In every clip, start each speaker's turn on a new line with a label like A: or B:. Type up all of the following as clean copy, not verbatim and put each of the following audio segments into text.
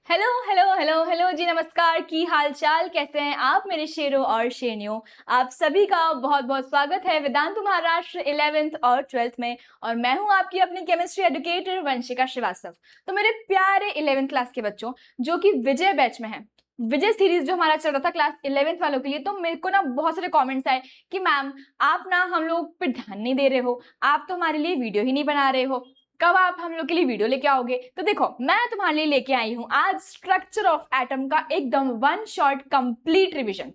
A: Hello hello hello hello जी, नमस्कार। की हाल चाल, कैसे हैं आप मेरे शेरों और शेरनियों। आप सभी का बहुत बहुत स्वागत है वेदांतु महाराष्ट्र 11th और 12th में। और मैं हूं आपकी अपनी केमिस्ट्री एडुकेटर वंशिका श्रीवास्तव। तो मेरे प्यारे 11th क्लास के बच्चों जो कि विजय बैच में है, विजय सीरीज जो हमारा चल रहा था क्लास 11th वालों के लिए, तो मेरे को ना बहुत सारे कमेंट्स आए कि मैम आप ना हम लोग पे ध्यान नहीं दे रहे हो, आप तो हमारे लिए वीडियो ही नहीं बना रहे हो, कब आप हम लोग के लिए वीडियो लेके आओगे। तो देखो मैं तुम्हारे लिए लेके आई हूं आज स्ट्रक्चर ऑफ एटम का एकदम वन शॉट कंप्लीट रिवीजन।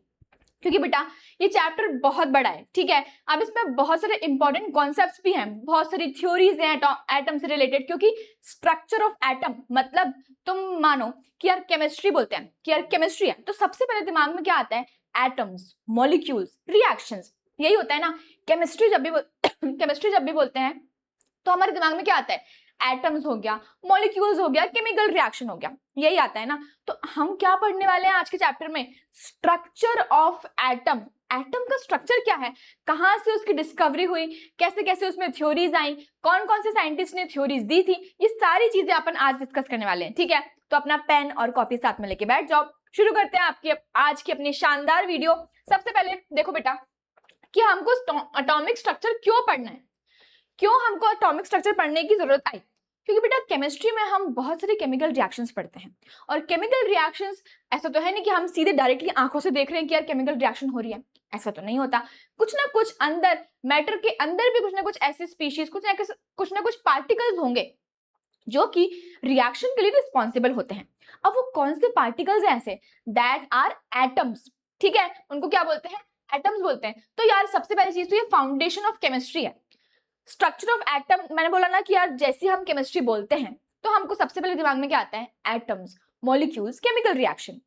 A: क्योंकि बेटा ये चैप्टर बहुत बड़ा है, ठीक है। अब इसमें बहुत सारे इंपॉर्टेंट कॉन्सेप्ट्स भी हैं, बहुत सारी थ्योरीज हैं एटम से रिलेटेड। क्योंकि स्ट्रक्चर ऑफ एटम मतलब तुम मानो कि यार केमिस्ट्री बोलते हैं कि यार केमिस्ट्री है, तो सबसे पहले दिमाग में क्या आता है? एटम्स, मॉलिक्यूल्स, रिएक्शंस, यही होता है ना। केमिस्ट्री जब भी केमिस्ट्री जब भी बोलते हैं तो हमारे दिमाग में क्या आता है? एटम्स हो गया, मॉलिक्यूल्स हो गया, केमिकल रिएक्शन हो गया, यही आता है ना। तो हम क्या पढ़ने वाले हैं आज के चैप्टर में? Structure of atom. एटम का स्ट्रक्चर क्या है, कहां से उसकी डिस्कवरी हुई, कैसे कैसे उसमें थ्योरीज आई, कौन कौन से साइंटिस्ट ने थ्योरीज दी थी, ये सारी चीजें अपन आज डिस्कस करने वाले हैं, ठीक है। तो अपना पेन और कॉपी साथ में लेके बैठ जाओ। शुरू करते हैं आपकी आज की अपनी शानदार वीडियो। सबसे पहले देखो बेटा कि हमको एटॉमिक स्ट्रक्चर क्यों पढ़ना है, क्यों हमको एटॉमिक स्ट्रक्चर पढ़ने की जरूरत आई। क्योंकि बेटा केमिस्ट्री में हम बहुत सारे केमिकल रिएक्शंस पढ़ते हैं, और केमिकल रिएक्शंस ऐसा तो है नहीं कि हम सीधे डायरेक्टली आंखों से देख रहे हैं कि यार केमिकल रिएक्शन हो रही है, ऐसा तो नहीं होता। कुछ ना कुछ अंदर, मैटर के अंदर भी कुछ ना कुछ ऐसे स्पीशीज, कुछ ना कुछ पार्टिकल्स होंगे जो कि रिएक्शन के लिए रिस्पॉन्सिबल होते हैं। अब वो कौन से पार्टिकल्स हैं ऐसे? दैट आर एटम्स, ठीक है। उनको क्या बोलते हैं? एटम्स बोलते हैं। तो यार सबसे पहली चीज तो ये फाउंडेशन ऑफ केमिस्ट्री है। स्ट्रक्चर ऑफ एटम, मैंने बोला ना कि यार जैसे हम केमिस्ट्री बोलते हैं तो हमको सबसे पहले दिमाग में क्या आता है? Atoms, molecules, chemical reaction.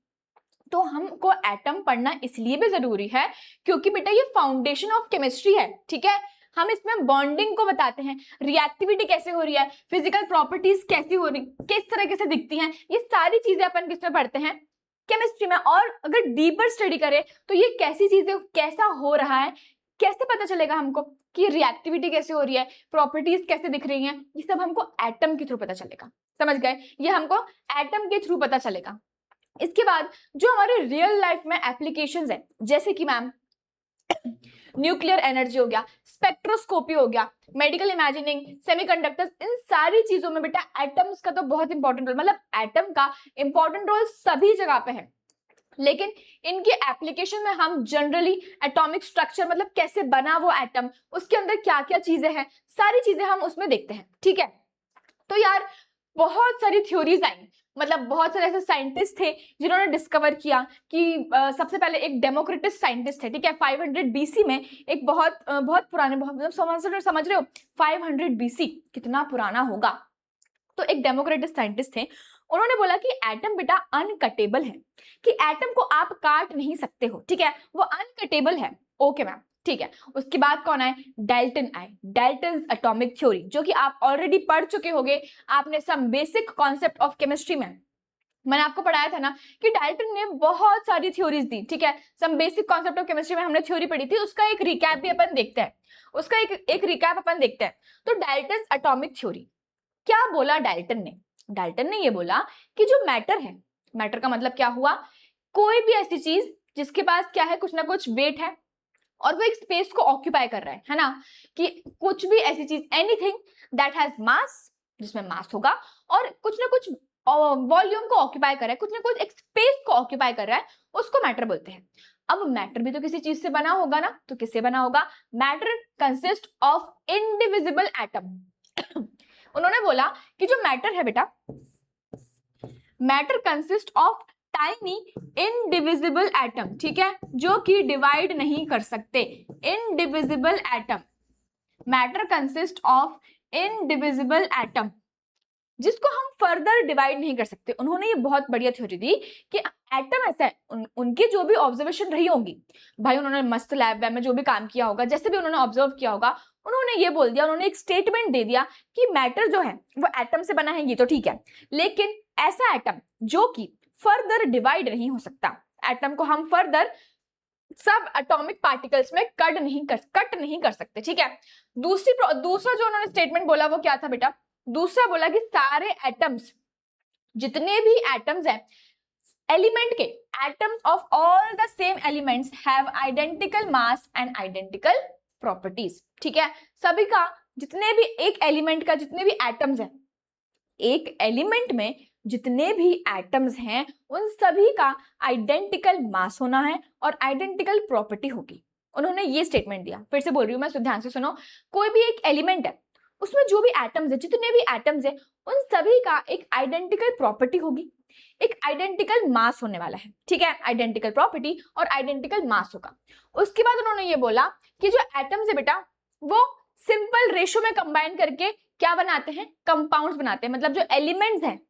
A: तो हमको एटम पढ़ना इसलिए भी जरूरी है क्योंकि बेटा ये फाउंडेशन ऑफ केमिस्ट्री है, ठीक है। हम इसमें बॉन्डिंग को बताते हैं, रिएक्टिविटी कैसे हो रही है, फिजिकल प्रॉपर्टीज कैसी हो रही, किस तरीके से दिखती हैं, ये सारी चीजें अपन किसमें पढ़ते हैं? केमिस्ट्री में। और अगर डीपर स्टडी करें तो ये कैसी चीजें, कैसा हो रहा है, कैसे पता चलेगा हमको कि रिएक्टिविटी कैसे हो रही है, प्रॉपर्टीज कैसे दिख रही हैं, ये सब हमको एटम के थ्रू पता चलेगा। समझ गए? ये हमको एटम के थ्रू पता चलेगा। इसके बाद जो हमारे रियल लाइफ में एप्लीकेशंस है, जैसे कि मैम न्यूक्लियर एनर्जी हो गया, स्पेक्ट्रोस्कोपी हो गया, मेडिकल इमेजिनिंग, सेमीकंडक्टर्स, इन सारी चीजों में बेटा एटम्स का तो बहुत इंपॉर्टेंट रोल, मतलब एटम का इंपॉर्टेंट रोल सभी जगह पे है। लेकिन इनके एप्लीकेशन में हम जनरली एटॉमिक स्ट्रक्चर, मतलब कैसे बना वो एटम, उसके अंदर क्या क्या चीजें हैं, सारी चीजें हम उसमें देखते हैं, ठीक है। तो यार बहुत सारी थ्योरीज आई, मतलब बहुत सारे ऐसे साइंटिस्ट थे जिन्होंने डिस्कवर किया कि सबसे पहले एक डेमोक्रिटस साइंटिस्ट थे, ठीक है। 500 बीसी में एक बहुत पुराने, बहुत मतलब समझ रहे हो 500 बीसी कितना पुराना होगा। तो एक डेमोक्रेटिक साइंटिस्ट थे, उन्होंने बोला कि एटम बेटा अनकटेबल है, कि एटम को आप काट नहीं सकते हो, ठीक है, वो अनकटेबल है। ओके मैम, ठीक है। उसके बाद कौन आए? डाल्टन आए, डाल्टन एटॉमिक थ्योरी, जो कि आप ऑलरेडी पढ़ चुके होंगे, आपने some basic concept of chemistry में मैंने आपको पढ़ाया था ना कि डाल्टन ने बहुत सारी थ्योरीज दी, ठीक है। Some basic concept of chemistry में हमने थ्योरी पढ़ी थी, उसका एक रिकैप भी अपन देखते हैं, उसका एक रिकैप अपन देखते हैं। तो डाल्टन एटॉमिक थ्योरी, क्या बोला डाल्टन ने? डाल्टन ने ये बोला कि जो मैटर है, मैटर का मतलब क्या हुआ? कोई भी ऐसी चीज जिसके पास क्या है, कुछ ना कुछ वेट है और वो एक स्पेस को ऑक्यूपाई कर रहा है ना, कि कुछ भी ऐसी चीज, एनीथिंग दैट हैज मास, जिसमें मास होगा और कुछ ना कुछ वॉल्यूम को ऑक्यूपाई कर रहा है, कुछ ना कुछ एक स्पेस को ऑक्यूपाई कर रहा है, उसको मैटर बोलते हैं। अब मैटर भी तो किसी चीज से बना होगा ना, तो किससे बना होगा? Matter consist of indivisible atom. उन्होंने बोला कि जो मैटर है बेटा, matter consist of tiny indivisible atom, ठीक है, जो कि डिवाइड नहीं कर सकते। Indivisible atom, matter consist of indivisible atom, जिसको हम फर्दर डिवाइड नहीं कर सकते। उन्होंने ये बहुत बढ़िया थ्योरी दी कि एटम ऐसा है, उनकी जो भी ऑब्जर्वेशन रही होंगी, भाई उन्होंने मस्त लैब में जो भी काम किया होगा, जैसे भी उन्होंने ऑब्जर्व किया होगा, उन्होंने ये बोल दिया, उन्होंने एक स्टेटमेंट दे दिया कि मैटर जो है वो एटम से बना है, ये तो ठीक है, लेकिन ऐसा एटम जो कि फर्दर डिवाइड नहीं हो सकता, एटम को हम फर्दर सब एटॉमिक पार्टिकल्स में कट नहीं कर सकते, ठीक है। दूसरा जो उन्होंने स्टेटमेंट बोला वो क्या था बेटा? दूसरा बोला कि सारे एटम्स जितने भी एटम्स हैं एलिमेंट के, atoms of all the same elements have identical mass and identical properties. ठीक है, सभी का जितने भी एक एलिमेंट का जितने भी एटम्स हैं, एक एलिमेंट में जितने भी एटम्स हैं उन सभी का आइडेंटिकल मास होना है और आइडेंटिकल प्रॉपर्टी होगी। उन्होंने ये स्टेटमेंट दिया, फिर से बोल रही हूं मैं, ध्यान से सुनो। कोई भी एक एलिमेंट है, उसमें जो भी एटम्स है, जितने भी एटम्स है, उन सभी का एक आइडेंटिकल प्रॉपर्टी होगी, एक आइडेंटिकल मास होने वाला है। ठीक है, आइडेंटिकल प्रॉपर्टी और आइडेंटिकल मास होगा। उसके बाद उन्होंने ये बोला कि जो एटम्स है बेटा वो सिंपल रेशो में कंबाइन करके क्या बनाते हैं, कंपाउंड्स बनाते हैं। मतलब जो एलिमेंट्स हैं,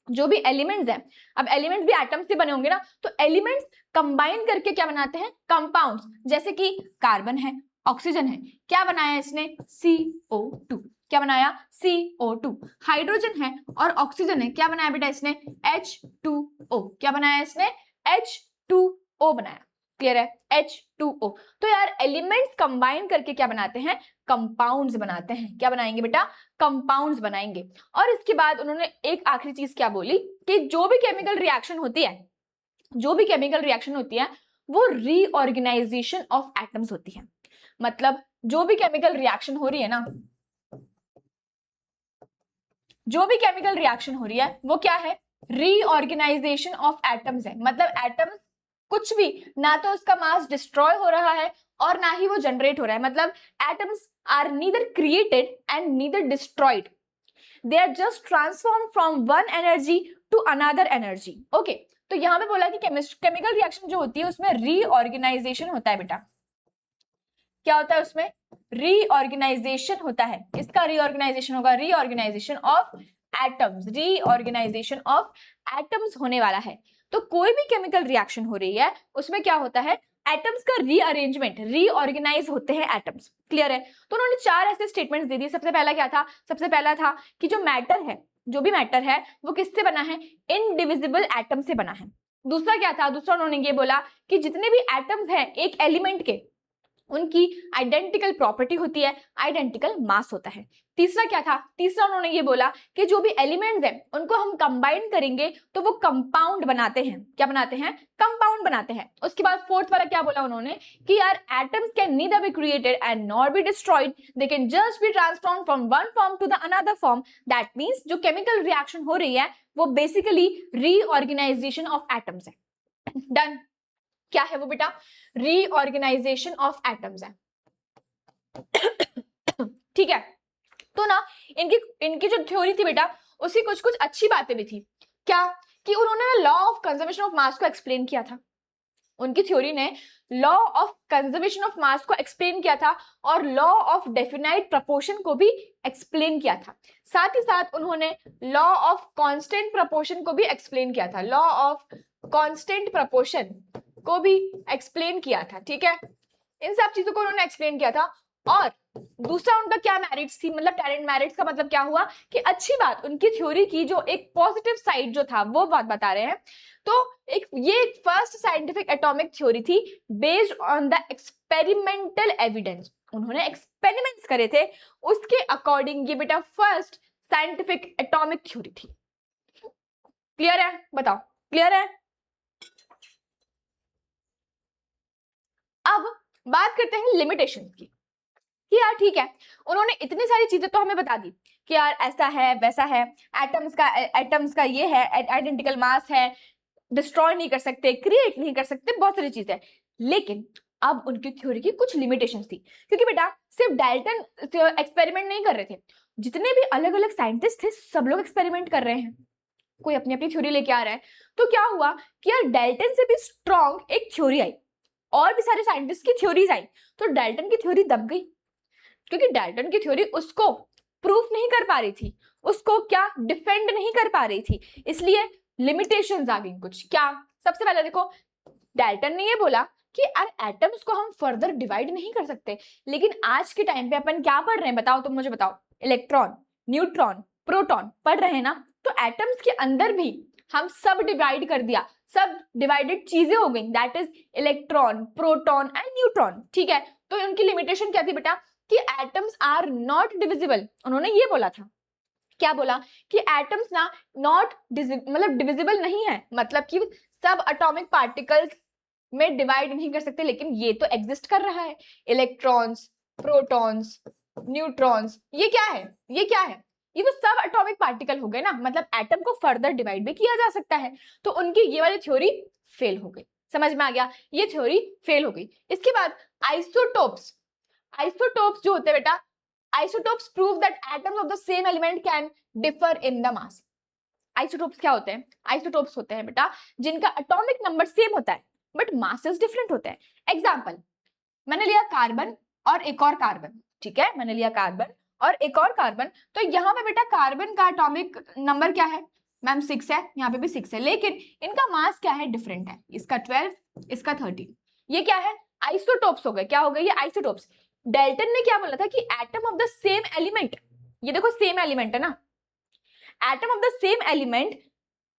A: जो भी एलिमेंट्स हैं, अब एलिमेंट्स भी एटम्स से बने होंगे ना, तो एलिमेंट्स कंबाइन करके क्या बनाते हैं, कंपाउंड्स। जैसे कि कार्बन है, ऑक्सीजन है, क्या बनाया इसने, CO2। क्या बनाया, CO2। हाइड्रोजन है और ऑक्सीजन है, क्या बनाया बेटा इसने, H2O। क्या बनाया इसने, H2O बनाया। क्लियर है, H2O। तो यार एलिमेंट्स कंबाइन करके क्या बनाते हैं, कंपाउंड्स बनाते हैं। क्या बनाएंगे बेटा, कंपाउंड्स बनाएंगे। और इसके बाद उन्होंने एक आखिरी चीज क्या बोली कि जो भी केमिकल रिएक्शन होती है, जो भी केमिकल रिएक्शन होती है वो रीऑर्गेनाइजेशन ऑफ एटम्स होती है। मतलब जो भी केमिकल रिएक्शन हो रही है ना, जो भी केमिकल रिएक्शन हो रही है वो क्या है, रीऑर्गेनाइजेशन ऑफ एटम्स है। मतलब एटम्स कुछ भी, ना तो उसका मास डिस्ट्रॉय हो रहा है और ना ही वो जनरेट हो रहा है। मतलब atoms are neither created and neither destroyed, they are just transform from one energy to another energy. Okay, तो यहां पे बोला कि केमिकल रिएक्शन जो होती है उसमें रीऑर्गेनाइजेशन होता है बेटा। क्या होता है उसमें, रीऑर्गेनाइजेशन होता है। इसका रीऑर्गेनाइजेशन होगा, reorganisation of atoms, reorganisation of atoms होने वाला है। तो कोई भी केमिकल रिएक्शन हो रही है उसमें क्या होता है, एटम्स का रीअरेंजमेंट, रीऑर्गेनाइज होते हैं एटम्स। क्लियर है। तो उन्होंने 4 ऐसे स्टेटमेंट्स दे दिए। सबसे पहला क्या था, सबसे पहला था कि जो मैटर है, जो भी मैटर है वो किससे बना है, इनडिविजिबल एटम से बना है। दूसरा क्या था, दूसरा उन्होंने ये बोला कि जितने भी एटम्स हैं एक एलिमेंट के, उनकी आइडेंटिकल प्रॉपर्टी होती है, आइडेंटिकल मास होता है। तीसरा क्या था, तीसरा उन्होंने ये बोला कि जो भी एलिमेंट्स हैं उनको हम कंबाइन करेंगे तो वो कंपाउंड बनाते हैं। क्या बनाते हैं, कंपाउंड बनाते हैं। उसके बाद फोर्थ वाला क्या बोला उन्होंने कि यार atoms can neither be created and nor be destroyed, they can just be transform from one form to the another form. That means जो केमिकल रिएक्शन हो रही है वो बेसिकली रीऑर्गेनाइजेशन ऑफ एटम्स है। डन। क्या है वो बेटा, रीऑर्गेनाइजेशन ऑफ एटम्स है। ठीक है। तो ना इनकी जो थ्योरी थी बेटा उसकी कुछ कुछ अच्छी बातें भी थी। क्या, कि उन्होंने law of conservation of mass को एक्सप्लेन किया था। उनकी थ्योरी ने law of conservation of mass को एक्सप्लेन किया था और लॉ ऑफ डेफिनाइट प्रपोर्शन को भी एक्सप्लेन किया था। साथ ही साथ उन्होंने लॉ ऑफ कांस्टेंट प्रपोर्शन को भी एक्सप्लेन किया था। लॉ ऑफ कांस्टेंट प्रपोर्शन को भी एक्सप्लेन किया था। ठीक है, इन सब चीजों को उन्होंने एक्सप्लेन किया था। और दूसरा उनका क्या मेरिट्स थी, मतलब टैलेंट मेरिट्स का मतलब क्या हुआ कि अच्छी बात, उनकी थ्योरी की जो एक पॉजिटिव साइड जो था वो बात बता रहे हैं। तो ये फर्स्ट साइंटिफिक एटॉमिक थ्योरी थी based on the experimental evidence. उन्होंने एक्सपेरिमेंट्स करे थे, उसके अकॉर्डिंग ये बेटा फर्स्ट साइंटिफिक एटॉमिक थ्योरी थी। क्लियर है, बताओ क्लियर है। अब बात करते हैं लिमिटेशंस की कि यार ठीक है, उन्होंने इतनी सारी चीजें तो हमें बता दी कि यार ऐसा है वैसा है, एटम्स का ये है, आइडेंटिकल मास है, डिस्ट्रॉय नहीं कर सकते, क्रिएट नहीं कर सकते, बहुत सारी चीजें। लेकिन अब उनकी थ्योरी की कुछ लिमिटेशंस थी, क्योंकि बेटा सिर्फ डाल्टन एक्सपेरिमेंट नहीं कर रहे थे, जितने भी अलग अलग साइंटिस्ट थे सब लोग एक्सपेरिमेंट कर रहे हैं, कोई अपनी अपनी थ्योरी लेके आ रहा है। तो क्या हुआ कि यार डाल्टन से भी स्ट्रॉन्ग एक थ्योरी आई और भी सारे साइंटिस्ट की थ्योरीज आई, तो डाल्टन की थ्योरी दब गई, क्योंकि डाल्टन की थ्योरी उसको प्रूफ नहीं कर पा रही थी, उसको क्या डिफेंड नहीं कर पा रही थी, इसलिए लिमिटेशंस आ गई कुछ। क्या, सबसे पहले देखो, डाल्टन ने ये बोला कि यार एटम्स को हम फर्दर डिवाइड नहीं कर सकते, लेकिन आज के टाइम पे अपन क्या पढ़ रहे हैं, बताओ तुम मुझे बताओ, इलेक्ट्रॉन, न्यूट्रॉन, प्रोटॉन पढ़ रहे हैं ना। तो एटम्स के अंदर भी हम सब डिवाइड कर दिया, सब डिवाइडेड चीजें हो गई, that is electron, proton and neutron. ठीक है, तो उनकी लिमिटेशन क्या थी बेटा कि एटम्स आर नॉट डिविजिबल, उन्होंने ये बोला था क्या बोला कि एटम्स ना नॉट मतलब डिविजिबल नहीं है, मतलब कि सब एटॉमिक पार्टिकल्स में डिवाइड नहीं कर सकते, लेकिन ये तो एग्जिस्ट कर रहा है। इलेक्ट्रॉन्स, प्रोटॉन्स, न्यूट्रॉन्स, ये क्या है, ये क्या है, ये वो सब एटॉमिक पार्टिकल हो गए ना, मतलब एटम को फर्दर डिवाइड भी किया जा सकता है। तो उनकी ये वाली थ्योरी फेल हो गई, समझ में आ गया, ये थ्योरी फेल हो गई। इसके बाद आइसोटोप्स, आइसोटोप्स जो होते हैं बेटा, isotopes prove that atoms of the same element can differ in the mass. Isotopes क्या होते हैं, आइसोटोप्स होते हैं बेटा जिनका एटॉमिक नंबर सेम होता है बट मासेस डिफरेंट होते हैं। एग्जांपल, मैंने लिया कार्बन और एक और कार्बन, ठीक है, मैंने लिया कार्बन और एक और कार्बन, तो यहाँ पे बेटा कार्बन का एटॉमिक नंबर क्या है मैम 6 है, यहाँ पे भी 6 है, लेकिन इनका मास क्या है, डिफरेंट है, इसका 12, इसका 13। ये क्या है, आइसोटोप्स हो गए, क्या हो गए ये आइसोटोप्स। डेल्टन ने क्या बोला था कि atom of the same element, ये देखो सेम एलिमेंट है ना, atom of the same element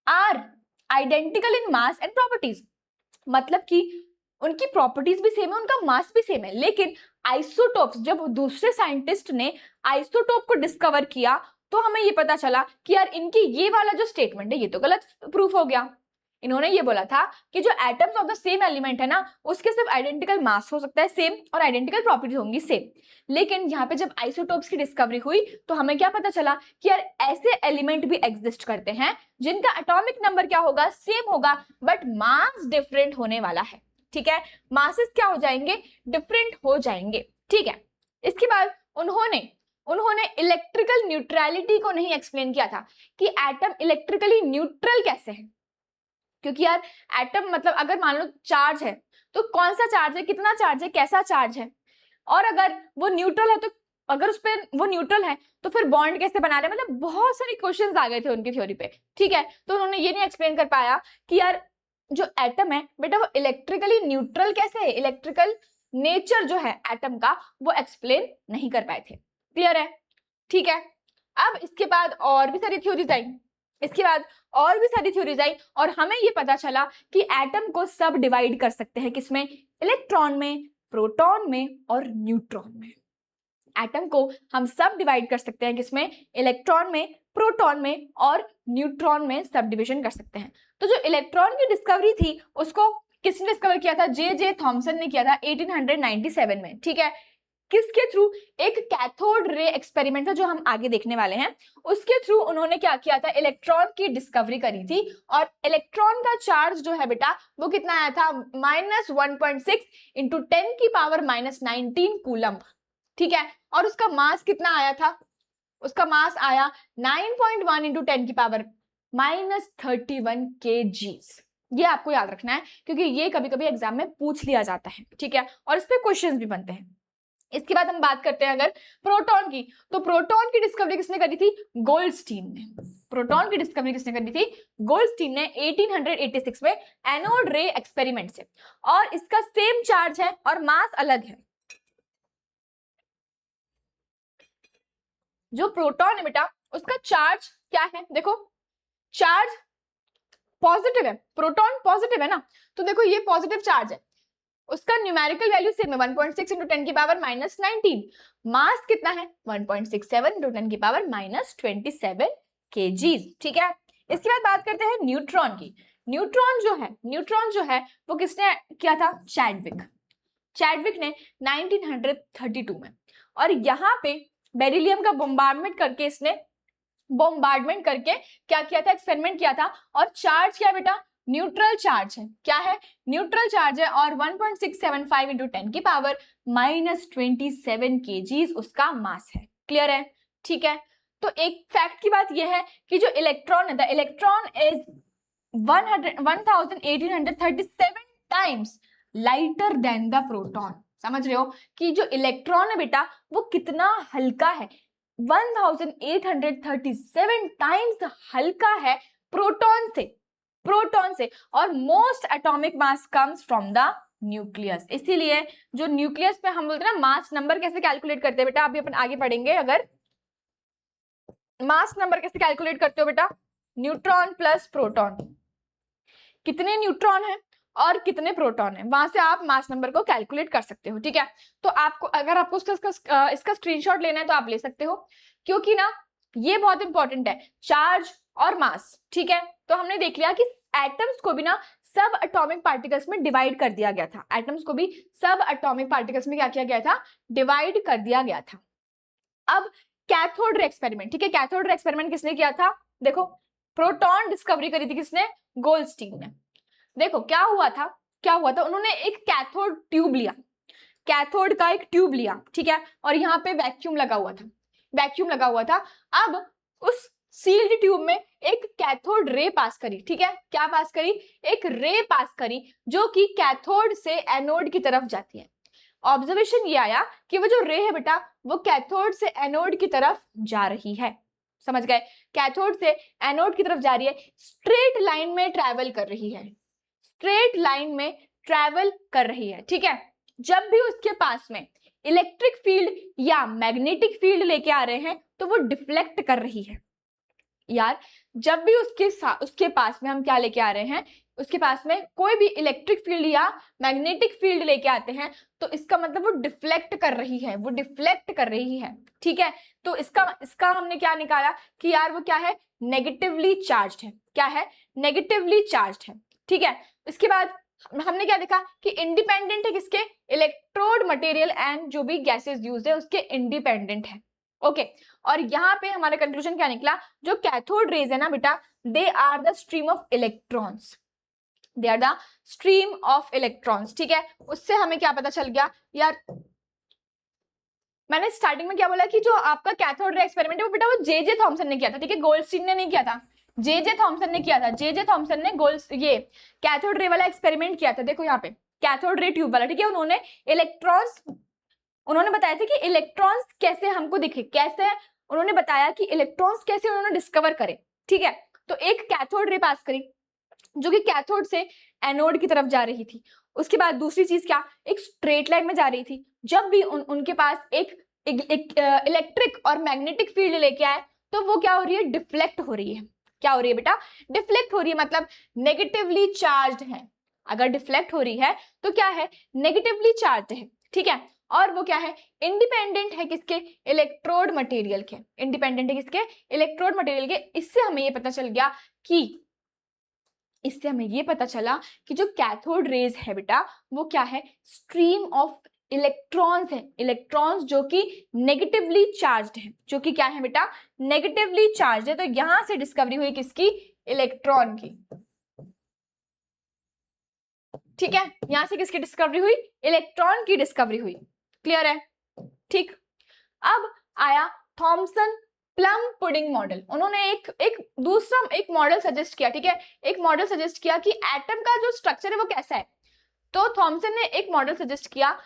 A: are identical in mass and properties, मतलब कि उनकी प्रॉपर्टीज भी सेम है, उनका मास भी सेम है, लेकिन आइसोटोप्स, जब दूसरे साइंटिस्ट ने आइसोटोप को डिस्कवर किया तो हमें ये पता चला कि यार इनकी ये वाला जो स्टेटमेंट है ये तो गलत प्रूफ हो गया। इन्होंने ये बोला था कि जो atoms of the same element है ना उसके सिर्फ आइडेंटिकल मास हो सकता है सेम और आइडेंटिकल प्रॉपर्टीज होंगी सेम, लेकिन यहाँ पे जब आइसोटोप्स की डिस्कवरी हुई तो हमें क्या पता चला कि यार ऐसे एलिमेंट भी एग्जिस्ट करते हैं जिनका एटॉमिक नंबर क्या होगा, सेम होगा, बट मास डिफरेंट होने वाला है, ठीक है, मासेस क्या हो जाएंगे, डिफरेंट हो जाएंगे, ठीक है। इसके बाद उन्होंने इलेक्ट्रिकल न्यूट्रलिटी को नहीं एक्सप्लेन किया था कि एटम इलेक्ट्रिकली न्यूट्रल कैसे है, क्योंकि यार एटम मतलब अगर मान लो चार्ज है तो कौन सा चार्ज है, कितना चार्ज है, कैसा चार्ज है, और अगर वो न्यूट्रल है तो अगर उस पर वो न्यूट्रल है तो फिर बॉन्ड कैसे बना रहे हैं, मतलब बहुत सारे क्वेश्चंस आ गए थे उनकी थ्योरी पे, ठीक है। तो उन्होंने ये नहीं एक्सप्लेन कर पाया कि यार जो एटम है बेटा वो इलेक्ट्रिकली न्यूट्रल कैसे है, इलेक्ट्रिकल नेचर जो है एटम का वो एक्सप्लेन नहीं कर पाए थे, क्लियर है, ठीक है। अब इसके बाद और भी सारी थ्योरीज आई, इसके बाद और भी सारी थ्योरीज आई और हमें ये पता चला कि एटम को सब डिवाइड कर सकते हैं, किसमें, इलेक्ट्रॉन में, प्रोटॉन में और न्यूट्रॉन में। एटम को हम सब डिवाइड कर सकते हैं, किसमें, इलेक्ट्रॉन में, प्रोटॉन में और न्यूट्रॉन में सब डिविजन कर सकते हैं। तो जो इलेक्ट्रॉन की डिस्कवरी थी उसको किसने डिस्कवर किया था, जे थॉमसन ने किया था 1897 में, ठीक है। किसके थ्रू, एक कैथोड रे एक्सपेरिमेंट था जो हम आगे देखने वाले हैं, उसके थ्रू उन्होंने क्या किया था, इलेक्ट्रॉन की डिस्कवरी करी थी, और इलेक्ट्रॉन का चार्ज जो है बेटा वो कितना आया था, -1.6 इंटू 10 की पावर -19 कूलम, ठीक है, और उसका मास कितना आया था, उसका मास आया 9.1 इंटू 10 की पावर -31 kgs। ये आपको याद रखना है क्योंकि ये कभी कभी एग्जाम में पूछ लिया जाता है, ठीक है, और इस पे क्वेश्चंस भी बनते हैं। इसके बाद हम बात करते हैं अगर प्रोटॉन की, तो प्रोटॉन की डिस्कवरी किसने करी थी, गोल्डस्टीन ने। प्रोटॉन की डिस्कवरी किसने करी थी, गोल्डस्टीन ने 1886 में एनोड रे एक्सपेरिमेंट से, और इसका सेम चार्ज है और मास अलग है। जो प्रोटॉन है बेटा उसका चार्ज क्या है, देखो चार्ज पॉजिटिव है, प्रोटॉन पॉजिटिव है ना, तो देखो ये पॉजिटिव चार्ज है, उसका न्यूमेरिकल वैल्यू सेम है 1.6 इंटू 10 की पावर -19, मास कितना है 1.67 इंटू 10 की पावर -27 kgs, ठीक है। इसके बाद बात करते हैं न्यूट्रॉन की। न्यूट्रॉन जो है वो किसने किया था, चैडविक ने 1932 में, और यहाँ पे बेरिलियम का बॉम्बार्डमेंट करके क्या किया था, एक्सपेरिमेंट किया था, और चार्ज क्या बेटा, न्यूट्रल चार्ज है, क्या है, न्यूट्रल चार्ज है, और 1.675 इंटू 10 की पावर -27 kgs उसका मास है, क्लियर है, ठीक है। तो एक फैक्ट की बात यह है कि जो इलेक्ट्रॉन है, the electron is 1837 times lighter than the proton. समझ रहे हो कि जो इलेक्ट्रॉन है बेटा वो कितना हल्का है, 1837 टाइम्स हल्का है प्रोटॉन से, और most atomic mass comes from the nucleus. इसीलिए जो न्यूक्लियस पे हम बोलते हैं ना मास नंबर कैसे कैलकुलेट करते हैं बेटा, अभी अपन आगे पढ़ेंगे, अगर मास नंबर कैसे कैलकुलेट करते हो बेटा, न्यूट्रॉन प्लस प्रोटॉन, कितने न्यूट्रॉन है और कितने प्रोटॉन है, वहां से आप मास नंबर को कैलकुलेट कर सकते हो, ठीक है। तो आपको अगर आपको इसका स्क्रीनशॉट लेना है तो आप ले सकते हो, क्योंकि ना ये बहुत इंपॉर्टेंट है, चार्ज और मास, ठीक है। तो हमने देख लिया कि एटम्स को भी ना सब एटॉमिक पार्टिकल्स में डिवाइड कर दिया गया था, एटम्स को भी सब एटॉमिक पार्टिकल्स में क्या किया गया था, डिवाइड कर दिया गया था। अब कैथोड रे एक्सपेरिमेंट, ठीक है, कैथोड रे एक्सपेरिमेंट किसने किया था, देखो प्रोटॉन डिस्कवरी करी थी किसने, गोल्डस्टीन ने। देखो क्या हुआ था, उन्होंने एक कैथोड ट्यूब लिया, कैथोड का एक ट्यूब लिया, ठीक है, और यहाँ पे वैक्यूम लगा हुआ था। अब उस सील्ड ट्यूब में एक कैथोड रे पास करी, ठीक है, क्या पास करी, एक रे पास करी जो कि कैथोड से एनोड की तरफ जाती है। ऑब्जर्वेशन ये आया कि वो जो रे है बेटा वो कैथोड से एनोड की तरफ जा रही है, समझ गए, कैथोड से एनोड की तरफ जा रही है, स्ट्रेट लाइन में ट्रैवल कर रही है, ठीक है। जब भी उसके पास में इलेक्ट्रिक फील्ड या मैग्नेटिक फील्ड लेके आ रहे हैं तो वो डिफ्लेक्ट कर रही है। यार जब भी उसके पास में हम क्या लेके आ रहे हैं, उसके पास में कोई भी इलेक्ट्रिक फील्ड या मैग्नेटिक फील्ड लेके आते हैं तो इसका मतलब वो डिफ्लेक्ट कर रही है, ठीक है। तो इसका हमने क्या निकाला कि यार वो क्या है, नेगेटिवली चार्ज्ड है, ठीक है। इसके बाद हमने क्या देखा कि इंडिपेंडेंट है किसके, इलेक्ट्रोड मटेरियल एंड जो भी गैसेस यूज है उसके इंडिपेंडेंट है, ओके। और यहाँ पे हमारा कंक्लूजन क्या निकला, जो कैथोड रेज है ना बेटा, they are the stream of electrons, ठीक है। उससे हमें क्या पता चल गया यार, मैंने स्टार्टिंग में क्या बोला कि जो आपका कैथोड रे एक्सपेरिमेंट है वो बेटा वो जे थॉमसन ने किया था, ठीक है, गोल्डस्टीन ने नहीं किया था, जे थॉमसन ने किया था, जे थॉमसन ने ये कैथोड रे वाला एक्सपेरिमेंट किया था। देखो यहाँ पे कैथोड रे ट्यूब वाला, ठीक है, उन्होंने बताया था कि इलेक्ट्रॉन्स कैसे हमको दिखे, कैसे उन्होंने बताया कि इलेक्ट्रॉन्स कैसे उन्होंने डिस्कवर करे, ठीक है। तो एक कैथोड रे पास करी जो कि कैथोड से एनोड की तरफ जा रही थी। उसके बाद दूसरी चीज क्या, एक स्ट्रेट लाइन में जा रही थी। जब भी उनके पास एक इलेक्ट्रिक और मैग्नेटिक फील्ड लेके आए तो वो क्या हो रही है, डिफ्लेक्ट हो रही है। क्या हो रही है बेटा, डिफ्लेक्ट हो रही है, मतलब नेगेटिवली चार्ज्ड है। अगर डिफ्लेक्ट हो रही है तो क्या है, नेगेटिवली चार्ज्ड है, ठीक है। और वो क्या है, इंडिपेंडेंट है किसके, इलेक्ट्रोड मटेरियल के, इससे हमें ये पता चला कि जो कैथोड रेज है बेटा वो क्या है, स्ट्रीम ऑफ इलेक्ट्रॉन्स है, इलेक्ट्रॉन्स जो कि नेगेटिवली चार्ज्ड है, तो यहां से डिस्कवरी हुई किसकी, इलेक्ट्रॉन की, ठीक है, यहां से किसकी डिस्कवरी हुई, इलेक्ट्रॉन की डिस्कवरी हुई। क्लियर है, ठीक। अब आया थॉमसन प्लम पुडिंग मॉडल। उन्होंने एक मॉडल सजेस्ट किया, ठीक है, एक मॉडल सजेस्ट किया कि एटम का जो स्ट्रक्चर है वो कैसा है। तो थॉमसन ने एक मॉडल सजेस्ट किया,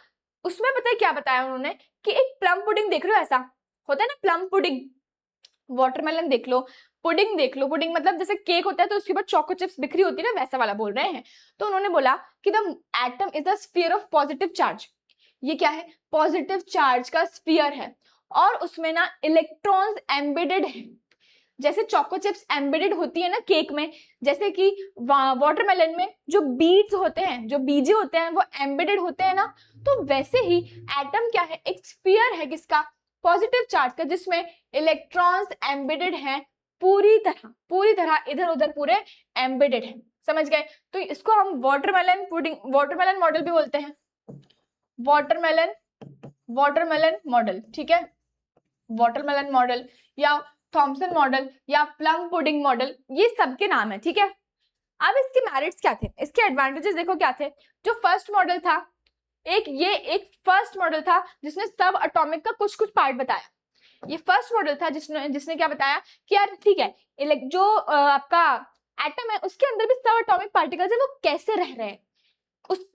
A: उसमें पता है क्या बताया उन्होंने कि एक प्लम पुडिंग देख रहे हो, ऐसा होता है ना प्लम पुडिंग, वाटरमेलन देख लो, पुडिंग पुडिंग मतलब जैसे केक होता है तो उसके बाद चॉको चिप्स बिखरी होती है ना, वैसा वाला बोल रहे हैं। तो उन्होंने बोला कि the atom is the sphere of positive charge. ये क्या है, पॉजिटिव चार्ज का स्फीयर है और उसमें ना इलेक्ट्रॉन्स एम्बेडेड है, जैसे चॉको चिप्स एम्बेडेड होती है ना केक में, जैसे कि वाटरमेलन में जो बीड्स होते हैं, जो बीजे होते हैं वो एम्बेडेड होते हैं ना, तो वैसे ही एटम क्या है, एक स्फीयर है किसका, पॉजिटिव चार्ज का, जिसमें इलेक्ट्रॉन्स एम्बेडेड हैं पूरी तरह इधर उधर पूरे एम्बेडेड है, समझ गए। तो इसको हम वाटरमेलन मॉडल भी बोलते हैं, वाटरमेलन मॉडल, ठीक है, वाटरमेलन मॉडल या थॉमसन मॉडल या प्लम पुडिंग मॉडल, ये सबके नाम है, ठीक है। अब इसके मेरिट्स क्या थे, इसके एडवांटेजेस देखो क्या थे। जो फर्स्ट मॉडल था, एक फर्स्ट मॉडल था जिसने सब एटॉमिक का कुछ पार्ट बताया। ये फर्स्ट मॉडल था जिसने क्या बताया कि यार ठीक है, जो आपका एटम है उसके अंदर भी सब एटॉमिक पार्टिकल्स है वो कैसे रह रहे हैं,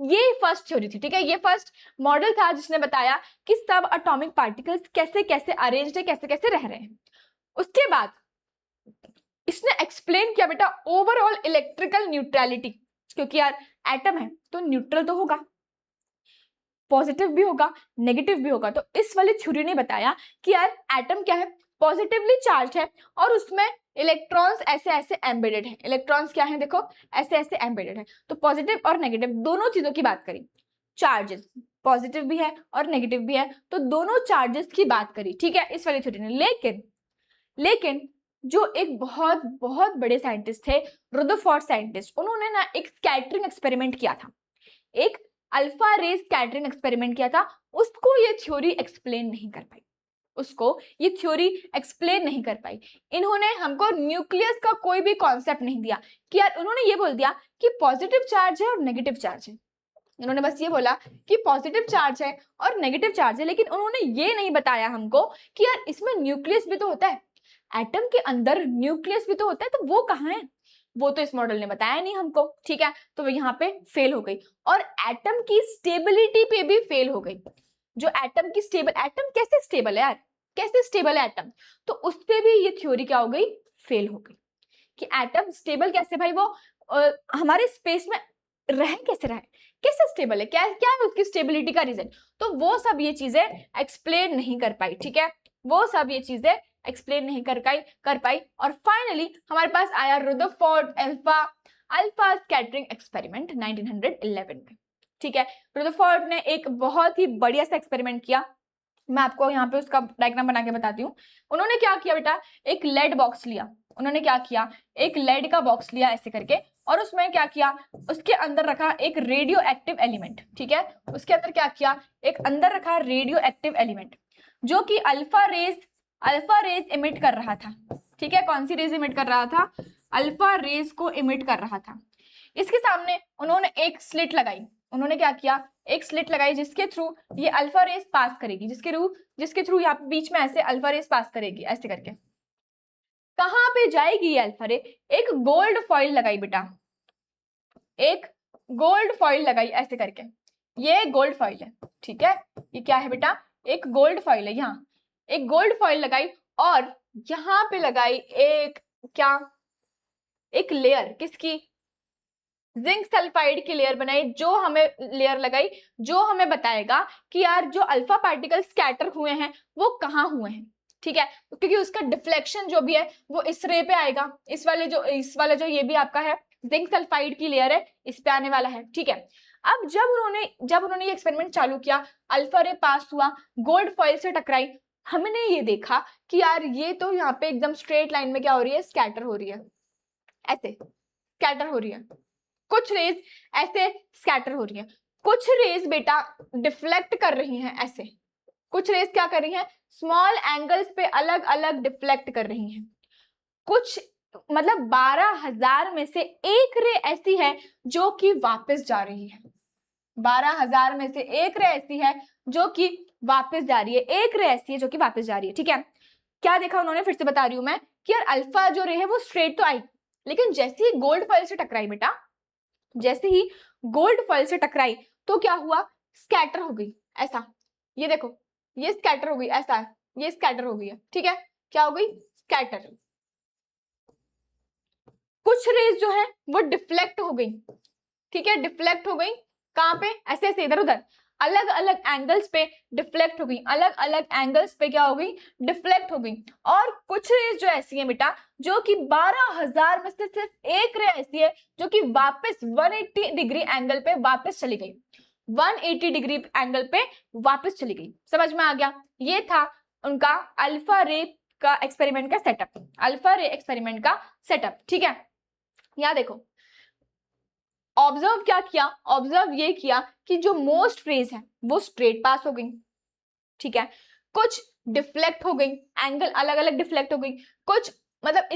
A: ये फर्स्ट थ्योरी थी, ठीक है, ये फर्स्ट मॉडल था जिसने बताया कि सब एटॉमिक पार्टिकल्स कैसे कैसे अरेंज्ड है, कैसे कैसे रह रहे हैं। उसके बाद इसने एक्सप्लेन किया बेटा ओवरऑल इलेक्ट्रिकल न्यूट्रलिटी, क्योंकि यार एटम है तो न्यूट्रल तो होगा, पॉजिटिव भी होगा नेगेटिव भी होगा। तो इस वाली थ्योरी ने बताया कि यार एटम क्या है, पॉजिटिवली चार्ज है और उसमें इलेक्ट्रॉन्स ऐसे ऐसे एम्बेडेड है। इलेक्ट्रॉन्स क्या है, देखो ऐसे ऐसे एम्बेडेड है। तो पॉजिटिव और नेगेटिव दोनों चीजों की बात करी, चार्जेस पॉजिटिव भी है और नेगेटिव भी है, तो दोनों चार्जेस की बात करी, ठीक है, इस वाली थ्योरी ने। लेकिन लेकिन जो एक बहुत बहुत बड़े साइंटिस्ट थे, रुदरफोर्ड साइंटिस्ट, उन्होंने ना एक स्कैटरिंग एक्सपेरिमेंट किया था, एक अल्फा रे स्कैटरिंग एक्सपेरिमेंट किया था। उसको ये थ्योरी एक्सप्लेन नहीं कर पाई, उसको ये थ्योरी एक्सप्लेन नहीं कर पाई। इन्होंने हमको न्यूक्लियस का कोई भी कॉन्सेप्ट नहीं दिया कि यार, उन्होंने ये बोल दिया कि पॉजिटिव चार्ज है और नेगेटिव चार्ज है। इन्होंने बस ये बोला कि पॉजिटिव चार्ज है और नेगेटिव चार्ज है, लेकिन उन्होंने ये नहीं बताया हमको कि यार इसमें न्यूक्लियस भी तो होता है, एटम के अंदर न्यूक्लियस भी तो होता है, तो वो कहाँ है? वो तो इस मॉडल ने बताया नहीं हमको, ठीक है। तो वो यहाँ पे फेल हो गई और एटम की स्टेबिलिटी पे भी फेल हो गई। जो एटम की एटम कैसे स्टेबल है यार, कैसे स्टेबल है एटम? तो उस पे भी ये थ्योरी क्या हो गई, फेल हो गई कि एटम स्टेबल कैसे भाई, वो हमारे स्पेस में रह कैसे रहा है, कैसे स्टेबल है, क्या क्या है उसकी स्टेबिलिटी का रीजन? तो वो सब ये चीजें एक्सप्लेन नहीं कर पाई, ठीक है, वो सब ये चीजें एक्सप्लेन नहीं कर पाई। और फाइनली हमारे पास आया रुदरफोर्ड अल्फा स्कैटरिंग एक्सपेरिमेंट 1911 में, ठीक है। रुदरफोर्ड ने एक बहुत ही बढ़िया सा एक्सपेरिमेंट किया। मैं आपको यहाँ पे उसका डायग्राम बना के बताती हूँ। उन्होंने क्या किया बेटा, एक लेड बॉक्स लिया, उन्होंने क्या किया, एक लेड का बॉक्स लिया ऐसे करके, और उसमें क्या किया, उसके अंदर रखा एक रेडियो एक्टिव एलिमेंट, ठीक है। उसके अंदर क्या किया, एक अंदर रखा रेडियो एक्टिव एलिमेंट जो कि अल्फा रेज इमिट कर रहा था, ठीक है। कौन सी रेज इमिट कर रहा था? अल्फा रेज को इमिट कर रहा था। इसके सामने उन्होंने एक स्लिट लगाई, उन्होंने क्या किया, एक स्लिट लगाई जिसके थ्रू ये अल्फा रेज पास करेगी, जिसके थ्रू यहाँ पे बीच में ऐसे अल्फा रेज पास करेगी ऐसे करके। कहां पे जाएगी ये अल्फा रे? एक गोल्ड फॉइल लगाई बेटा, एक गोल्ड फॉइल लगाई ऐसे करके, ये गोल्ड फॉइल है, ठीक है। ये क्या है बेटा, एक गोल्ड फॉइल है, यहाँ एक गोल्ड फॉइल लगाई और यहाँ पे लगाई एक क्या, एक लेयर, किसकी? जिंक सल्फाइड की लेयर बनाई, जो हमें लेयर लगाई जो हमें बताएगा कि यार जो अल्फा पार्टिकल स्कैटर हुए हैं वो कहाँ हुए हैं, ठीक है। क्योंकि उसका डिफ्लेक्शन जो भी है वो इस रे पे आएगा, इस वाला जो ये भी आपका है जिंक सल्फाइड की लेयर है, इस पे आने वाला है, ठीक है। अब जब उन्होंने ये एक्सपेरिमेंट चालू किया, अल्फा रे पास हुआ, गोल्ड फॉइल से टकराई, हमने ये देखा कि यार ये तो यहाँ पे एकदम स्ट्रेट लाइन में क्या हो रही है, स्कैटर हो रही है, ऐसे स्कैटर हो रही है। कुछ रेज ऐसे स्कैटर हो रही है, कुछ रेज बेटा डिफ्लेक्ट कर रही हैं ऐसे, कुछ रेज क्या कर रही हैं, स्मॉल एंगल्स पे अलग अलग डिफ्लेक्ट कर रही हैं। कुछ मतलब 12,000 में से एक रे ऐसी है जो कि वापस जा रही है, 12,000 में से एक रे ऐसी है जो कि वापस जा रही है, एक रे ऐसी है जो कि वापस जा रही है, ठीक है। क्या देखा उन्होंने, फिर से बता रही हूं मैं कि यार अल्फा जो रे है वो स्ट्रेट तो आई, लेकिन जैसे ही गोल्ड फॉइल से टकराई बेटा, जैसे ही गोल्ड फॉइल से टकराई तो क्या हुआ, स्कैटर हो गई ऐसा। ये देखो, ये स्कैटर हो गई ऐसा, ये स्कैटर हो गई है, ठीक है। क्या हो गई, स्कैटर। कुछ रेज जो है वो डिफ्लेक्ट हो गई, ठीक है, डिफ्लेक्ट हो गई। कहां पे, ऐसे ऐसे इधर उधर अलग अलग एंगल्स पे डिफ्लेक्ट हो गई, अलग अलग एंगल्स पे क्या हो गई, डिफ्लेक्ट हो गई। और कुछ रेज जो ऐसी है बेटा जो कि 12,000 में से सिर्फ एक रे ऐसी है जो कि वापस 180 डिग्री एंगल पे वापस चली गई, 180 डिग्री एंगल पे वापस चली गई। समझ में आ गया? ये था उनका अल्फा रे का एक्सपेरिमेंट का सेटअप, अल्फा रे एक्सपेरिमेंट का सेटअप, ठीक है। यहां देखो, ऑब्जर्व क्या किया, ऑब्जर्व ये किया कि जो मोस्ट रेज है वो स्ट्रेट पास हो गई, ठीक है। कुछ डिफ्लेक्ट हो गई, एंगल अलग अलग डिफ्लेक्ट हो गई, कुछ मतलब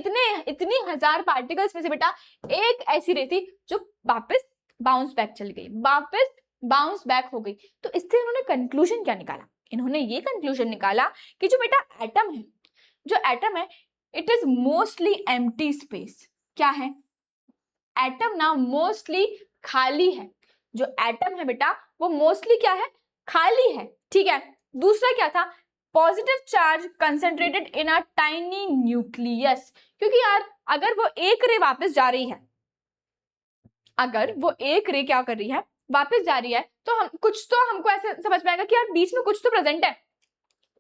A: इतनी हजार पार्टिकल्स में से बेटा एक ऐसी रे थी जो वापस बाउंस बैक चली गई, वापस बाउंस बैक हो गई। तो इससे इन्होंने कंक्लूजन क्या निकाला, इन्होंने ये कंक्लूजन निकाला कि जो बेटा एटम है, जो एटम है it is mostly empty space. क्या है, एटम ना मोस्टली खाली है, जो एटम है बेटा वो मोस्टली क्या है, खाली है, ठीक है। दूसरा क्या था, positive charge concentrated in a tiny nucleus. क्योंकि यार अगर वो एक रे वापस जा रही है, अगर वो एक रे क्या कर रही है, वापस जा रही है, तो हम कुछ तो हमको ऐसे समझ में आएगा कि यार बीच में कुछ तो प्रेजेंट है,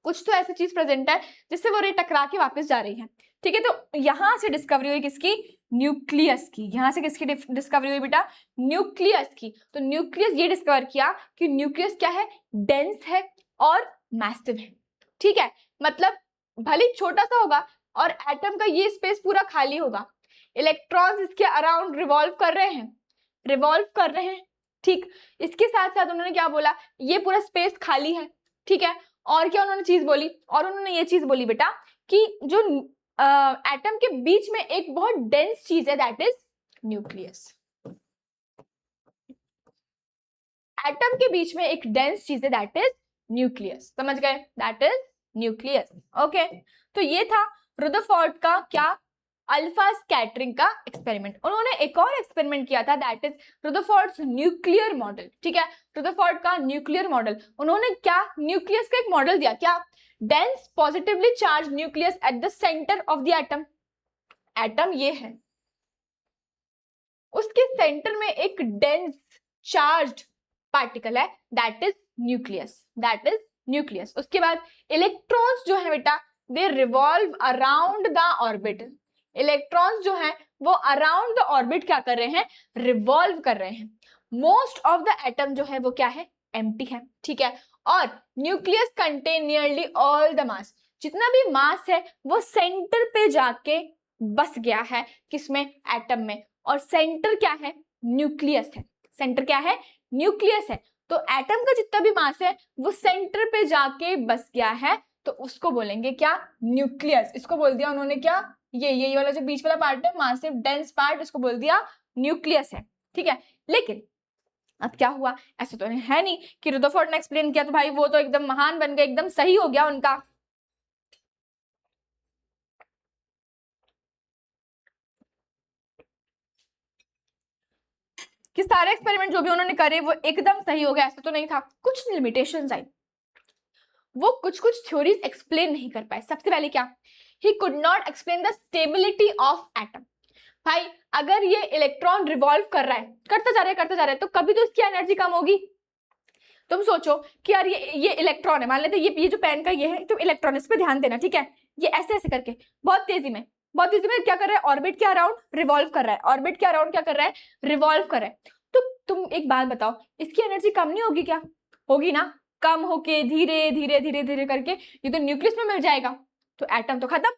A: कुछ तो ऐसी चीज प्रेजेंट है जिससे वो रे टकरा के वापस जा रही है, ठीक है। तो यहां से डिस्कवरी हुई किसकी, न्यूक्लियस की। यहां से किसकी डिस्कवरी हुई बेटा, न्यूक्लियस की। तो न्यूक्लियस ये डिस्कवर किया कि न्यूक्लियस क्या है, डेंस है और मैसिव है, ठीक है। मतलब भले छोटा सा होगा और एटम का ये स्पेस पूरा खाली होगा, इलेक्ट्रॉन्स इसके अराउंड रिवॉल्व कर रहे हैं, ठीक। इसके साथ साथ उन्होंने क्या बोला, ये पूरा स्पेस खाली है, ठीक है। और क्या उन्होंने चीज बोली, और उन्होंने ये चीज बोली बेटा कि जो एटम के बीच में एक बहुत डेंस चीज है, दैट इज न्यूक्लियस। एटम के बीच में एक डेंस चीज है, दैट इज न्यूक्लियस। समझ गए, दैट इज न्यूक्लियस। ओके, तो ये था रुदरफोर्ड का क्या, अल्फा स्कैटरिंग का एक्सपेरिमेंट। उन्होंने एक और एक्सपेरिमेंट किया था, दैट इज रुदरफोर्ड्स न्यूक्लियर मॉडल, ठीक है। रुदरफोर्ड का न्यूक्लियर मॉडल, उन्होंने क्या न्यूक्लियस का एक मॉडल दिया, क्या, dense positively charge nucleus at the centre of the atom. Atom ये है, उसके सेंटर में एक डेंस चार्ज्ड पार्टिकल है, दैट इज न्यूक्लियस। उसके बाद इलेक्ट्रॉन्स जो है बेटा, दे revolve around the orbit. Electrons जो है वो अराउंड द ऑर्बिट क्या कर रहे हैं, रिवॉल्व कर रहे हैं। मोस्ट ऑफ द एटम जो है वो क्या है, एम्प्टी है, ठीक है। और nucleus contain nearly all the mass, जितना भी मास है वो सेंटर पे जाके बस गया है, किसमें, एटम में। और सेंटर क्या है, न्यूक्लियस है। सेंटर क्या है, न्यूक्लियस है। तो एटम का जितना भी मास है वो सेंटर पे जाके बस गया है, तो उसको बोलेंगे क्या, न्यूक्लियस। इसको बोल दिया उन्होंने क्या, ये वाला जो बीच वाला पार्ट है, मासिव डेंस पार्ट, इसको बोल दिया न्यूक्लियस है, ठीक है। लेकिन अब क्या हुआ, ऐसा तो है नहीं कि रुदरफोर्ड ने एक्सप्लेन किया तो भाई वो तो एकदम महान बन गए, एकदम सही हो गया उनका। कि सारे एक्सपेरिमेंट जो भी उन्होंने करे वो एकदम सही हो गया, ऐसा तो नहीं था, कुछ लिमिटेशंस आई, वो कुछ थ्योरीज एक्सप्लेन नहीं कर पाए। सबसे पहले क्या, he could not explain the stability of atom. भाई अगर ये इलेक्ट्रॉन रिवॉल्व कर रहा है, करता जा रहा है, तो कभी तो इसकी एनर्जी कम होगी। तुम सोचो कि यार ये इलेक्ट्रॉन है, मान लेते ये जो पेन का ये है, तुम इलेक्ट्रॉन, इस पे ध्यान देना, ठीक है। ये ऐसे ऐसे करके बहुत तेजी में क्या कर रहा है, ऑर्बिट के अराउंड रिवॉल्व कर रहा है, ऑर्बिट के अराउंड क्या कर रहा है, रिवॉल्व कर रहा है। तो तुम एक बात बताओ, इसकी एनर्जी कम नहीं होगी क्या, होगी ना। कम होके धीरे धीरे करके ये तो न्यूक्लियस में मिल जाएगा, तो एटम तो खत्म,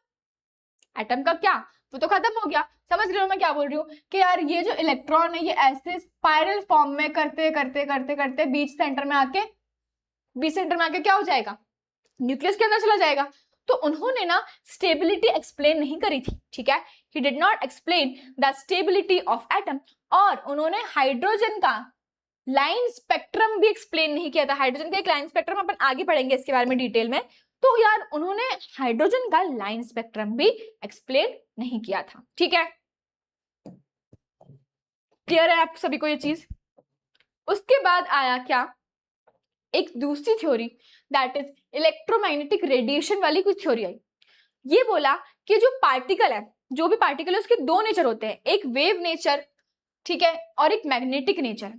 A: एटम का क्या, वो तो खत्म हो गया। समझ रहे हो मैं क्या बोल रही हूँ, कि यार ये जो इलेक्ट्रॉन है ये ऐसे स्पाइरल फॉर्म में करते बीच सेंटर में आके क्या हो जाएगा, न्यूक्लियस के अंदर चला जाएगा। तो उन्होंने ना स्टेबिलिटी एक्सप्लेन नहीं करी थी, ठीक है। He did not explain the stability of atom. और उन्होंने हाइड्रोजन का लाइन स्पेक्ट्रम भी एक्सप्लेन नहीं किया था। हाइड्रोजन का एक लाइन स्पेक्ट्रम अपन आगे पढ़ेंगे इसके बारे में डिटेल में। तो यार उन्होंने हाइड्रोजन का लाइन स्पेक्ट्रम भी एक्सप्लेन नहीं किया था, ठीक है। क्लियर है आप सभी को ये चीज। उसके बाद आया क्या, एक दूसरी theory, that is electromagnetic radiation वाली कुछ थ्योरी आई। ये बोला कि जो पार्टिकल है, जो भी पार्टिकल है उसके दो नेचर होते हैं, एक वेव नेचर, ठीक है, और एक मैग्नेटिक नेचर।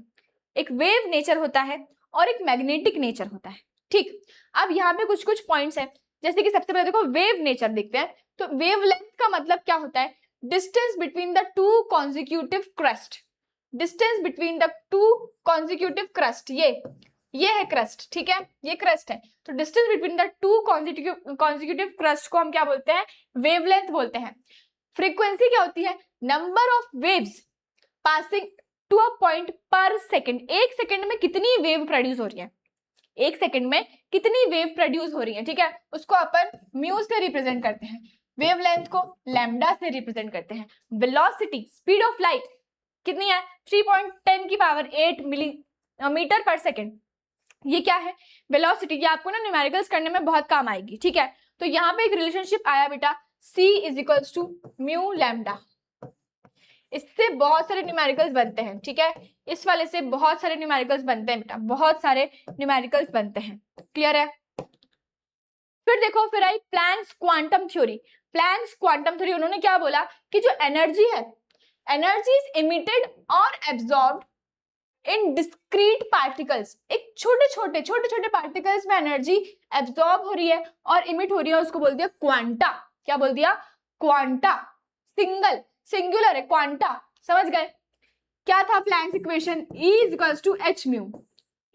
A: एक वेव नेचर होता है और एक मैग्नेटिक नेचर होता है, ठीक। अब यहाँ पे कुछ पॉइंट्स हैं, जैसे कि सबसे पहले देखो वेव नेचर देखते हैं। तो वेवलेंथ का मतलब क्या होता है, distance between the two consecutive crust. Distance between the two consecutive crust, ये है क्रस्ट, ठीक है, ये क्रस्ट है। तो distance between the two consecutive crust को हम क्या बोलते हैं, वेवलेंथ बोलते हैं। फ्रीक्वेंसी क्या होती है, number of waves passing to a point per second. एक सेकेंड में कितनी वेव प्रोड्यूस हो रही है, एक सेकेंड में कितनी वेव प्रोड्यूस हो रही है, ठीक है। उसको अपन म्यू से रिप्रेजेंट करते हैं, वेवलेंथ को लैम्डा से रिप्रेजेंट करते हैं। वेलोसिटी, स्पीड ऑफ लाइट कितनी है, 3.10 की पावर 8 मीटर पर सेकेंड। ये क्या है, वेलोसिटी। ये आपको ना न्यूमेरिकल्स करने में बहुत काम आएगी, ठीक है। तो यहाँ पे एक रिलेशनशिप आया बेटा, C is equals to mu lambda. इससे बहुत सारे न्यूमेरिकल्स बनते हैं, ठीक है। इस वाले से बहुत सारे न्यूमेरिकल्स बनते हैं बेटा, बहुत सारे न्यूमेरिकल्स बनते हैं। क्लियर है। फिर देखो, फिर आई Planck's quantum theory. Planck's quantum theory, उन्होंने क्या बोला कि जो एनर्जी है, एनर्जी इज इमिटेड और एब्जॉर्ब्ड इन डिस्क्रीट पार्टिकल्स। एक छोटे पार्टिकल्स में एनर्जी एब्जॉर्ब हो रही है और इमिट हो रही है, उसको बोल दिया क्वांटा। क्या बोल दिया, क्वांटा। सिंगुलर है क्वांटा, समझ गए। क्या था Planck's equation, E is equals to H mu.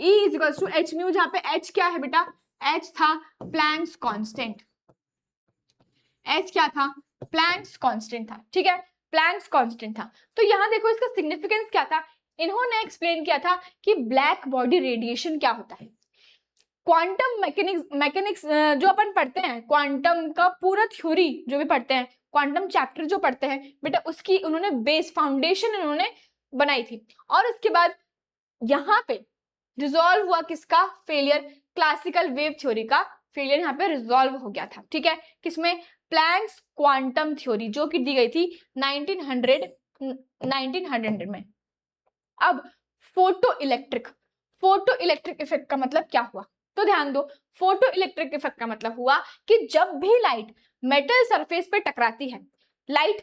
A: E is equals to H mu, जहां पे H क्या है बेटा, H था प्लैंक्स कांस्टेंट। एच क्या था, प्लैंक्स कांस्टेंट था, ठीक है, प्लैंक्स कांस्टेंट था। तो यहाँ देखो इसका सिग्निफिकेंस क्या था, इन्होंने एक्सप्लेन किया था कि ब्लैक बॉडी रेडिएशन क्या होता है। क्वांटम मैकेनिक्स जो अपन पढ़ते हैं, क्वांटम का पूरा थ्योरी जो भी पढ़ते हैं, क्वांटम चैप्टर जो पढ़ते हैं बेटा, उसकी उन्होंने बेस फाउंडेशन उन्होंने बनाई थी। और इसके बाद यहाँ पे रिजॉल्व हुआ किसका फेलियर, क्लासिकल वेव थ्योरी का फेलियर यहाँ पे रिजॉल्व हो गया था, ठीक है, किसमें, प्लैंक्स क्वांटम थ्योरी जो कि दी गई थी 1900 में। अब फोटो इलेक्ट्रिक इफेक्ट का मतलब क्या हुआ, तो ध्यान दो, फोटो इलेक्ट्रिक इफेक्ट का मतलब हुआ कि जब भी लाइट मेटल सरफेस पे टकराती है, लाइट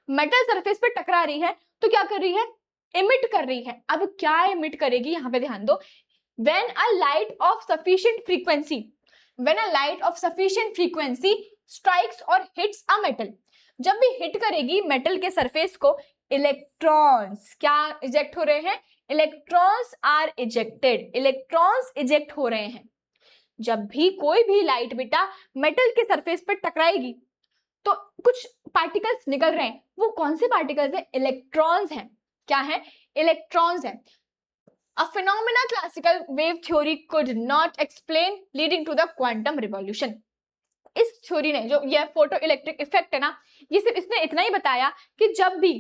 A: मेटल सरफेस पे टकरा रही है तो क्या कर रही है, इमिट कर रही है। अब क्या इमिट करेगी, यहाँ पे ध्यान दो, when a light of sufficient frequency strikes or hits a metal, जब भी हिट करेगी मेटल के सरफेस को, इलेक्ट्रॉन्स क्या इजेक्ट हो रहे हैं, electrons are ejected, electrons eject हो रहे हैं। जब भी कोई भी लाइट बेटा मेटल के सरफेस पर टकराएगी तो कुछ पार्टिकल्स निकल रहे हैं, वो कौन से पार्टिकल्स हैं, इलेक्ट्रॉन्स हैं, क्या है, इलेक्ट्रॉन्स हैं। A phenomena classical wave theory could not explain, leading to the quantum revolution. इस थ्योरी ने, जो ये फोटो इलेक्ट्रिक इफेक्ट है ना, ये सिर्फ इसने इतना ही बताया कि जब भी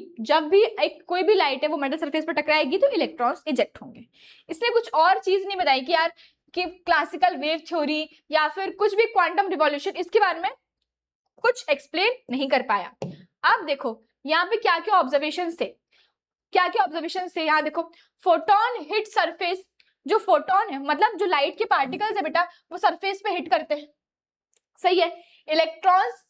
A: एक कोई भी लाइट है वो मेटल सरफेस पर टकराएगी तो इलेक्ट्रॉन्स इजेक्ट होंगे। इसने कुछ और चीज नहीं बताई कि यार कि क्लासिकल वेव थ्योरी या फिर कुछ भी क्वांटम रिवॉल्यूशन, इसके बारे में कुछ एक्सप्लेन नहीं कर पाया। अब देखो यहाँ पे क्या क्या ऑब्जर्वेशन थे, यहाँ देखो, फोटोन हिट सरफेस, जो फोटोन है मतलब जो लाइट के पार्टिकल्स है बेटा वो सरफेस पे हिट करते हैं, सही है। इलेक्ट्रॉन्स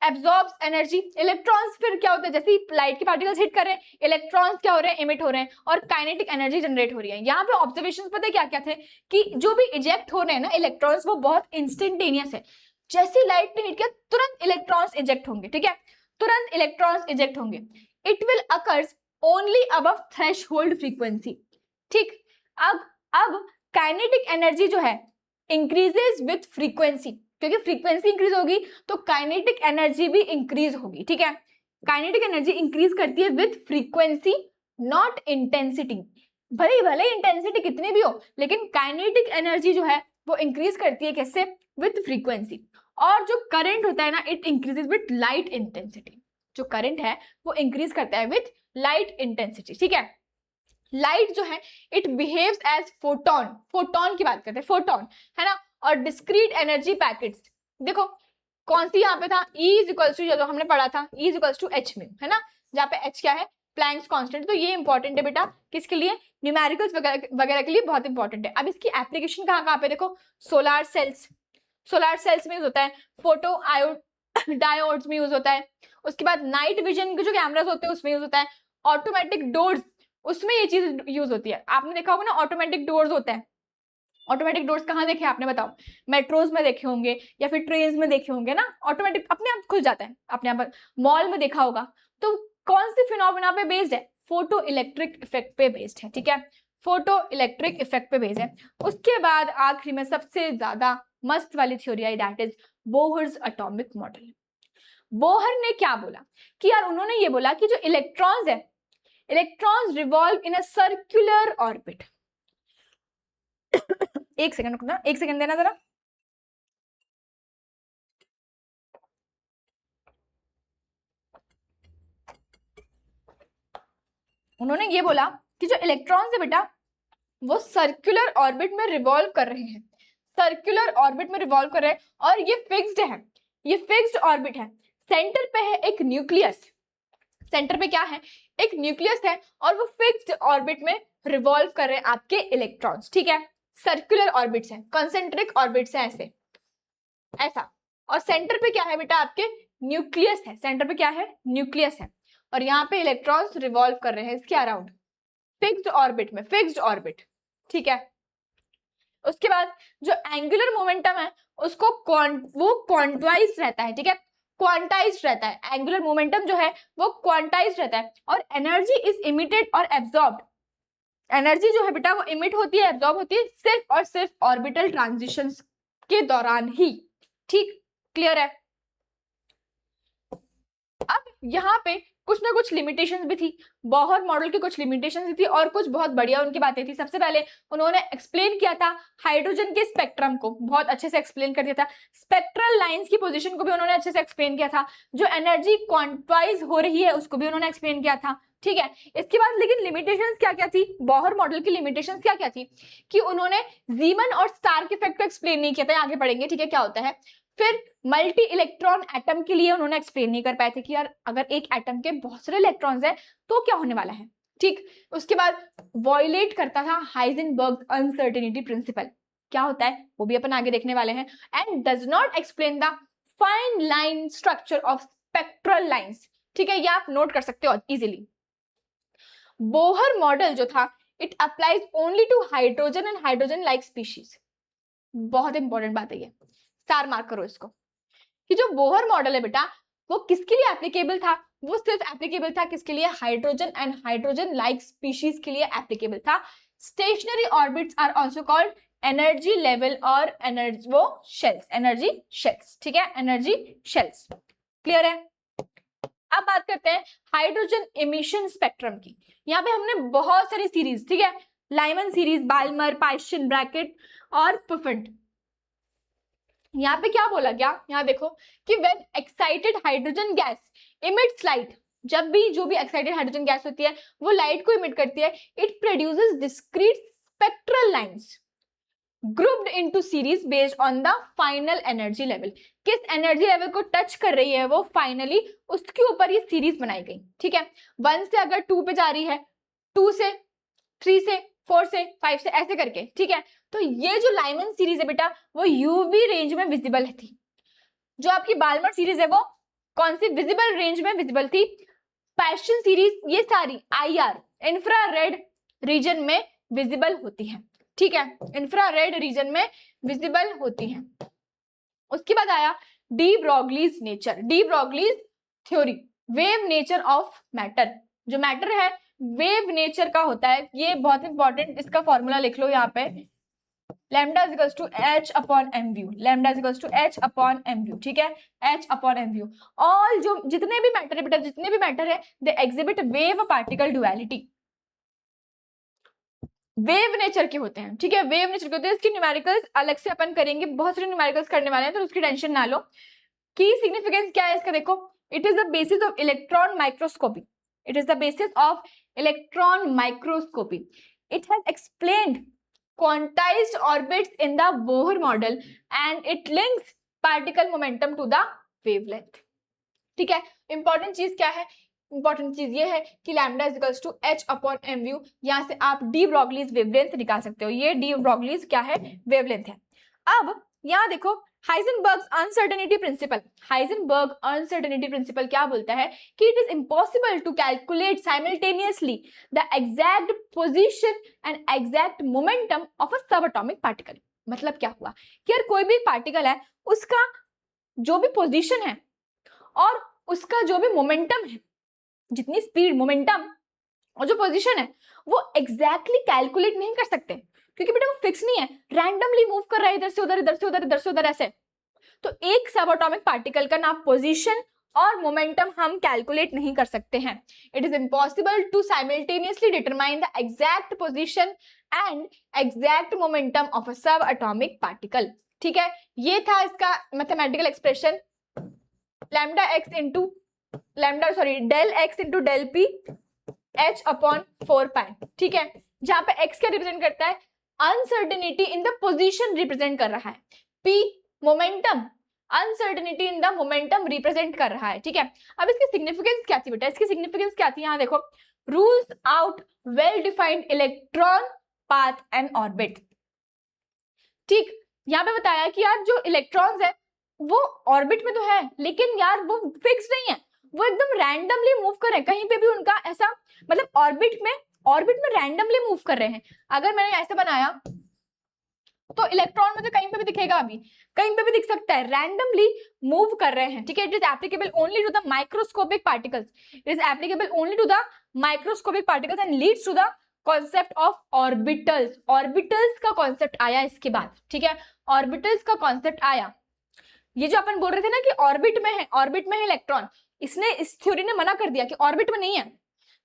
A: एब्जॉर्ब्स एनर्जी, इलेक्ट्रॉन्स फिर क्या होता है, जैसे लाइट के पार्टिकल्स हिट कर रहे हैं, इलेक्ट्रॉन्स क्या हो रहे हैं, इमिट हो रहे हैं और काइनेटिक एनर्जी जनरेट हो रही है। यहाँ पे ऑब्जर्वेशंस पता है क्या क्या थे, कि जो भी इजेक्ट हो रहे हैं ना इलेक्ट्रॉन्स, वो बहुत इंस्टेंटेनियस है, जैसे लाइट ने हिट किया तुरंत इलेक्ट्रॉन्स इजेक्ट होंगे, ठीक है, तुरंत इलेक्ट्रॉन्स इजेक्ट होंगे। It will occurs only above threshold frequency, ठीक। अब काइनेटिक एनर्जी जो है इंक्रीजेस विथ फ्रीक्वेंसी, क्योंकि फ्रीक्वेंसी इंक्रीज होगी तो काइनेटिक एनर्जी भी इंक्रीज होगी, ठीक है। काइनेटिक एनर्जी इंक्रीज करती है विथ फ्रीक्वेंसी, नॉट इंटेंसिटी। भले इंटेंसिटी कितनी भी हो, लेकिन काइनेटिक एनर्जी जो है वो इंक्रीज करती है कैसे, विथ फ्रीक्वेंसी। और जो करंट होता है ना, it increases with light intensity, जो करंट है वो इंक्रीज करता है विथ लाइट इंटेंसिटी, ठीक है। लाइट जो है इट बिहेव्स एज फोटोन की बात करते हैं, फोटोन है ना, और डिस्क्रीट एनर्जी पैकेट्स। देखो कौन सी यहाँ पे था, E इज इक्वल्स टू, जो हमने पढ़ा था E is equals to H में, है ना, जहाँ पे H क्या है, प्लैंक्स कांस्टेंट। तो ये इंपॉर्टेंट है बेटा, किसके लिए, न्यूमेरिकल्स वगैरह के लिए बहुत इंपॉर्टेंट है। अब इसकी एप्लीकेशन कहाँ पे, देखो सोलार सेल्स में यूज होता है, फोटो डायोड्स में यूज होता है, उसके बाद नाइट विजन के जो कैमरास होते हैं उसमें यूज होता है, ऑटोमेटिक डोर्स उसमें ये चीज यूज होती है। आपने देखा होगा ना ऑटोमेटिक डोर्स होता है, ऑटोमेटिक डोर्स कहाँ देखे आपने, बताओ, मेट्रोज में देखे होंगे या फिर ट्रेन में देखे होंगे ना, ऑटोमेटिक अपने आप खुल जाता है अपने आप, मॉल में देखा होगा। तो कौन सी फिनोमेना पे बेस्ड है, फोटो इलेक्ट्रिक इफेक्ट पे बेस्ड है, ठीक है, फोटो इलेक्ट्रिक इफेक्ट पे बेस्ड है। उसके बाद आखिरी में सबसे ज्यादा मस्त वाली theory I, that is Bohr's atomic model. Bohr ने क्या बोला कि यार, उन्होंने ये बोला कि जो इलेक्ट्रॉन्स है, electrons revolve in a circular orbit. एक सेकंड रुकना, एक सेकंड देना जरा। उन्होंने ये बोला कि जो इलेक्ट्रॉन्स है बेटा वो सर्कुलर ऑर्बिट में रिवॉल्व कर रहे हैं, सर्कुलर ऑर्बिट में रिवॉल्व कर रहे हैं, और ये फिक्स्ड है, ये फिक्स्ड ऑर्बिट है। सेंटर पे है एक न्यूक्लियस, सेंटर पे क्या है, एक न्यूक्लियस है, और वो फिक्स्ड ऑर्बिट में रिवॉल्व कर रहे हैं आपके इलेक्ट्रॉन्स, ठीक है। सर्कुलर ऑर्बिट्स हैं, कॉन्सेंट्रिक ऑर्बिट्स हैं, ऐसे ऐसा। और सेंटर पे क्या है बेटा, आपके न्यूक्लियस है, सेंटर पे क्या है, न्यूक्लियस है, और यहाँ पे इलेक्ट्रॉन्स रिवॉल्व कर रहे हैं इसके अराउंड, फिक्स्ड ऑर्बिट में, फिक्स्ड ऑर्बिट, ठीक है। उसके बाद जो एंगुलर मोमेंटम है उसको वो क्वांटाइज्ड रहता है, ठीक है, क्वांटाइज्ड रहता है, एंगुलर मोमेंटम जो है वो क्वांटाइज्ड रहता है, और एनर्जी इज इमिटेड और एब्जॉर्ब्ड, एनर्जी जो है बेटा वो इमिट होती है, एब्जॉर्ब होती है सिर्फ और सिर्फ ऑर्बिटल ट्रांजिशंस के दौरान ही, ठीक, क्लियर है। अब यहाँ पे कुछ ना कुछ लिमिटेशंस भी थी, बोहर मॉडल की कुछ लिमिटेशंस भी थी और कुछ बहुत बढ़िया उनकी बातें थी। सबसे पहले उन्होंने एक्सप्लेन किया था हाइड्रोजन के स्पेक्ट्रम को, बहुत अच्छे से एक्सप्लेन कर दिया था। स्पेक्ट्रल लाइंस की पोजीशन को भी उन्होंने अच्छे से एक्सप्लेन किया था। जो एनर्जी क्वांटाइज हो रही है उसको भी उन्होंने एक्सप्लेन किया था, ठीक है। इसके बाद लेकिन लिमिटेशंस क्या क्या थी, बोहर मॉडल की लिमिटेशंस क्या क्या थी, कि उन्होंने जीमन और स्टार्क इफेक्ट को एक्सप्लेन नहीं किया था, आगे पढ़ेंगे, ठीक है, क्या होता है। फिर मल्टी इलेक्ट्रॉन एटम के लिए उन्होंने एक्सप्लेन नहीं कर पाए थे कि यार अगर एक एटम के बहुत सारे इलेक्ट्रॉन्स हैं तो क्या होने वाला है, ठीक। उसके बाद वॉयलेट करता था हाइजेनबर्ग अनसर्टेनिटी प्रिंसिपल, क्या होता है वो भी अपन आगे देखने वाले हैं। And does not explain the fine line structure of spectral lines, ठीक है, ये आप नोट कर सकते हो इजीली। बोहर मॉडल जो था it applies only to hydrogen and hydrogen like species, बहुत इंपॉर्टेंट बात है ये, स्टार मार्क करो इसको, कि जो बोहर मॉडल है बेटा वो किसके लिए एप्लीकेबल था, वो सिर्फ एप्लीकेबल था किसके लिए, hydrogen and hydrogen like species के लिए एप्लीकेबल था। Stationary orbits are also called energy level और एनर्जी वो शेल्स, एनर्जी शेल्स, ठीक है, एनर्जी शेल्स, क्लियर है। अब बात करते हैं हाइड्रोजन एमिशन स्पेक्ट्रम की। यहाँ पे हमने बहुत सारी सीरीज, ठीक है, लाइमन सीरीज, बाल्मर, पाइशन, ब्रैकेट और पुफिंट। यहाँ पे क्या बोला गया, यहाँ देखो कि when excited hydrogen gas emits light, जब भी जो भी एक्साइटेड हाइड्रोजन गैस होती है वो लाइट को इमिट करती है, it produces discrete spectral lines grouped into series based on the final energy level. किस एनर्जी लेवल को टच कर रही है वो फाइनली, उसके ऊपर ये सीरीज बनाई गई, ठीक है। 1 से अगर 2 पे जा रही है, 2 से 3 से 4 से 5 से ऐसे करके, ठीक है। तो ये जो लाइमन सीरीज है बेटा वो यूवी रेंज में विजिबल थी। जो आपकी बाल्मर सीरीज है वो कौन सी विजिबल रेंज में विजिबल थी। पैशन सीरीज ये सारी IR इंफ्रारेड रीजन में विजिबल होती है, ठीक है, इंफ्रारेड रीजन में विजिबल होती है। उसके बाद आया de Broglie's nature, de Broglie's theory, wave nature of matter. जो मैटर है वेव नेचर का होता है, ये बहुत इंपॉर्टेंट, इसका फॉर्मूला लिख लो यहाँ पे, lambda is equals to H upon mv, lambda is equals to H upon mv, ठीक है, H अपॉन mv। ऑल जो जितने भी मैटर है बेटा, जितने भी मैटर है they exhibit wave particle duality, wave nature के होते हैं, ठीक है, वेव नेचर के होते हैं। इसकी न्यूमेरिकल्स अलग से अपन करेंगे, बहुत सारे न्यूमेरिकल्स करने वाले हैं तो उसकी टेंशन ना लो। की सिग्निफिकेंस क्या है इसका, देखो, it is the basis of electron microscopy, it is the basis of electron microscopy. It has explained quantized orbits in the Bohr model and it links particle momentum to the wavelength, ठीक है। Important चीज क्या है, important चीज ये है कि lambda is equals to H upon mv, यहाँ से आप डी ब्रॉगलीज वेवलेंथ निकाल सकते हो, ये डी ब्रॉगलीज क्या है, वेवलेंथ है। अब यहाँ देखो Heisenberg's uncertainty principle, Heisenberg uncertainty principle क्या बोलता है कि it is impossible to calculate simultaneously the exact position and exact momentum of a sub atomic particle. मतलब क्या हुआ कि यार कोई भी पार्टिकल है उसका जो भी पोजीशन है और उसका जो भी मोमेंटम है, जितनी स्पीड, मोमेंटम और जो पोजीशन है वो एग्जैक्टली कैलकुलेट नहीं कर सकते, क्योंकि बेटा वो फिक्स नहीं है, रैंडमली मूव कर रहा है, इधर से उधर, इधर से उधर, इधर से उधर, ऐसे। तो एक सब एटॉमिक पार्टिकल का ना पोजीशन और मोमेंटम हम कैलकुलेट नहीं कर सकते हैं। It is impossible to simultaneously determine the exact position and exact momentum of a sub atomic particle, ठीक है। ये था इसका mathematical expression, lambda x into lambda sorry del x into del p H upon 4 pi, ठीक है, जहां पे x क्या रिप्रेजेंट करता है, uncertainty in the position represent कर रहा है, P momentum, uncertainty in the momentum represent कर रहा है, ठीक है। अब इसकी सिग्निफिकेंस क्या थी बेटा, इसकी सिग्निफिकेंस क्या थी, यहाँ देखो, rules out well defined electron path and orbit, ठीक। यहाँ पे बताया कि यार जो इलेक्ट्रॉन्स है वो ऑर्बिट में तो है लेकिन यार वो फिक्स नहीं है, वो एकदम रैंडमली मूव कर रहे हैं, कहीं पे भी उनका ऐसा, मतलब ऑर्बिट में रैंडमली मूव कर रहे हैं। अगर मैंने ऐसे बनाया तो इलेक्ट्रॉन मुझे कहीं पे भी दिखेगा, अभी कहीं पे भी दिख सकता है, रैंडमली मूव कर रहे हैं, ठीक है। It is applicable only to the microscopic particles, it is applicable only to the microscopic particles and leads to the concept of orbitals. Orbitals का कॉन्सेप्ट आया इसके बाद, ठीक है, ऑर्बिटल्स का कॉन्सेप्ट आया। ये जो अपन बोल रहे थे ना कि ऑर्बिट में है इलेक्ट्रॉन, इसने, इस थ्योरी ने मना कर दिया कि ऑर्बिट में नहीं है,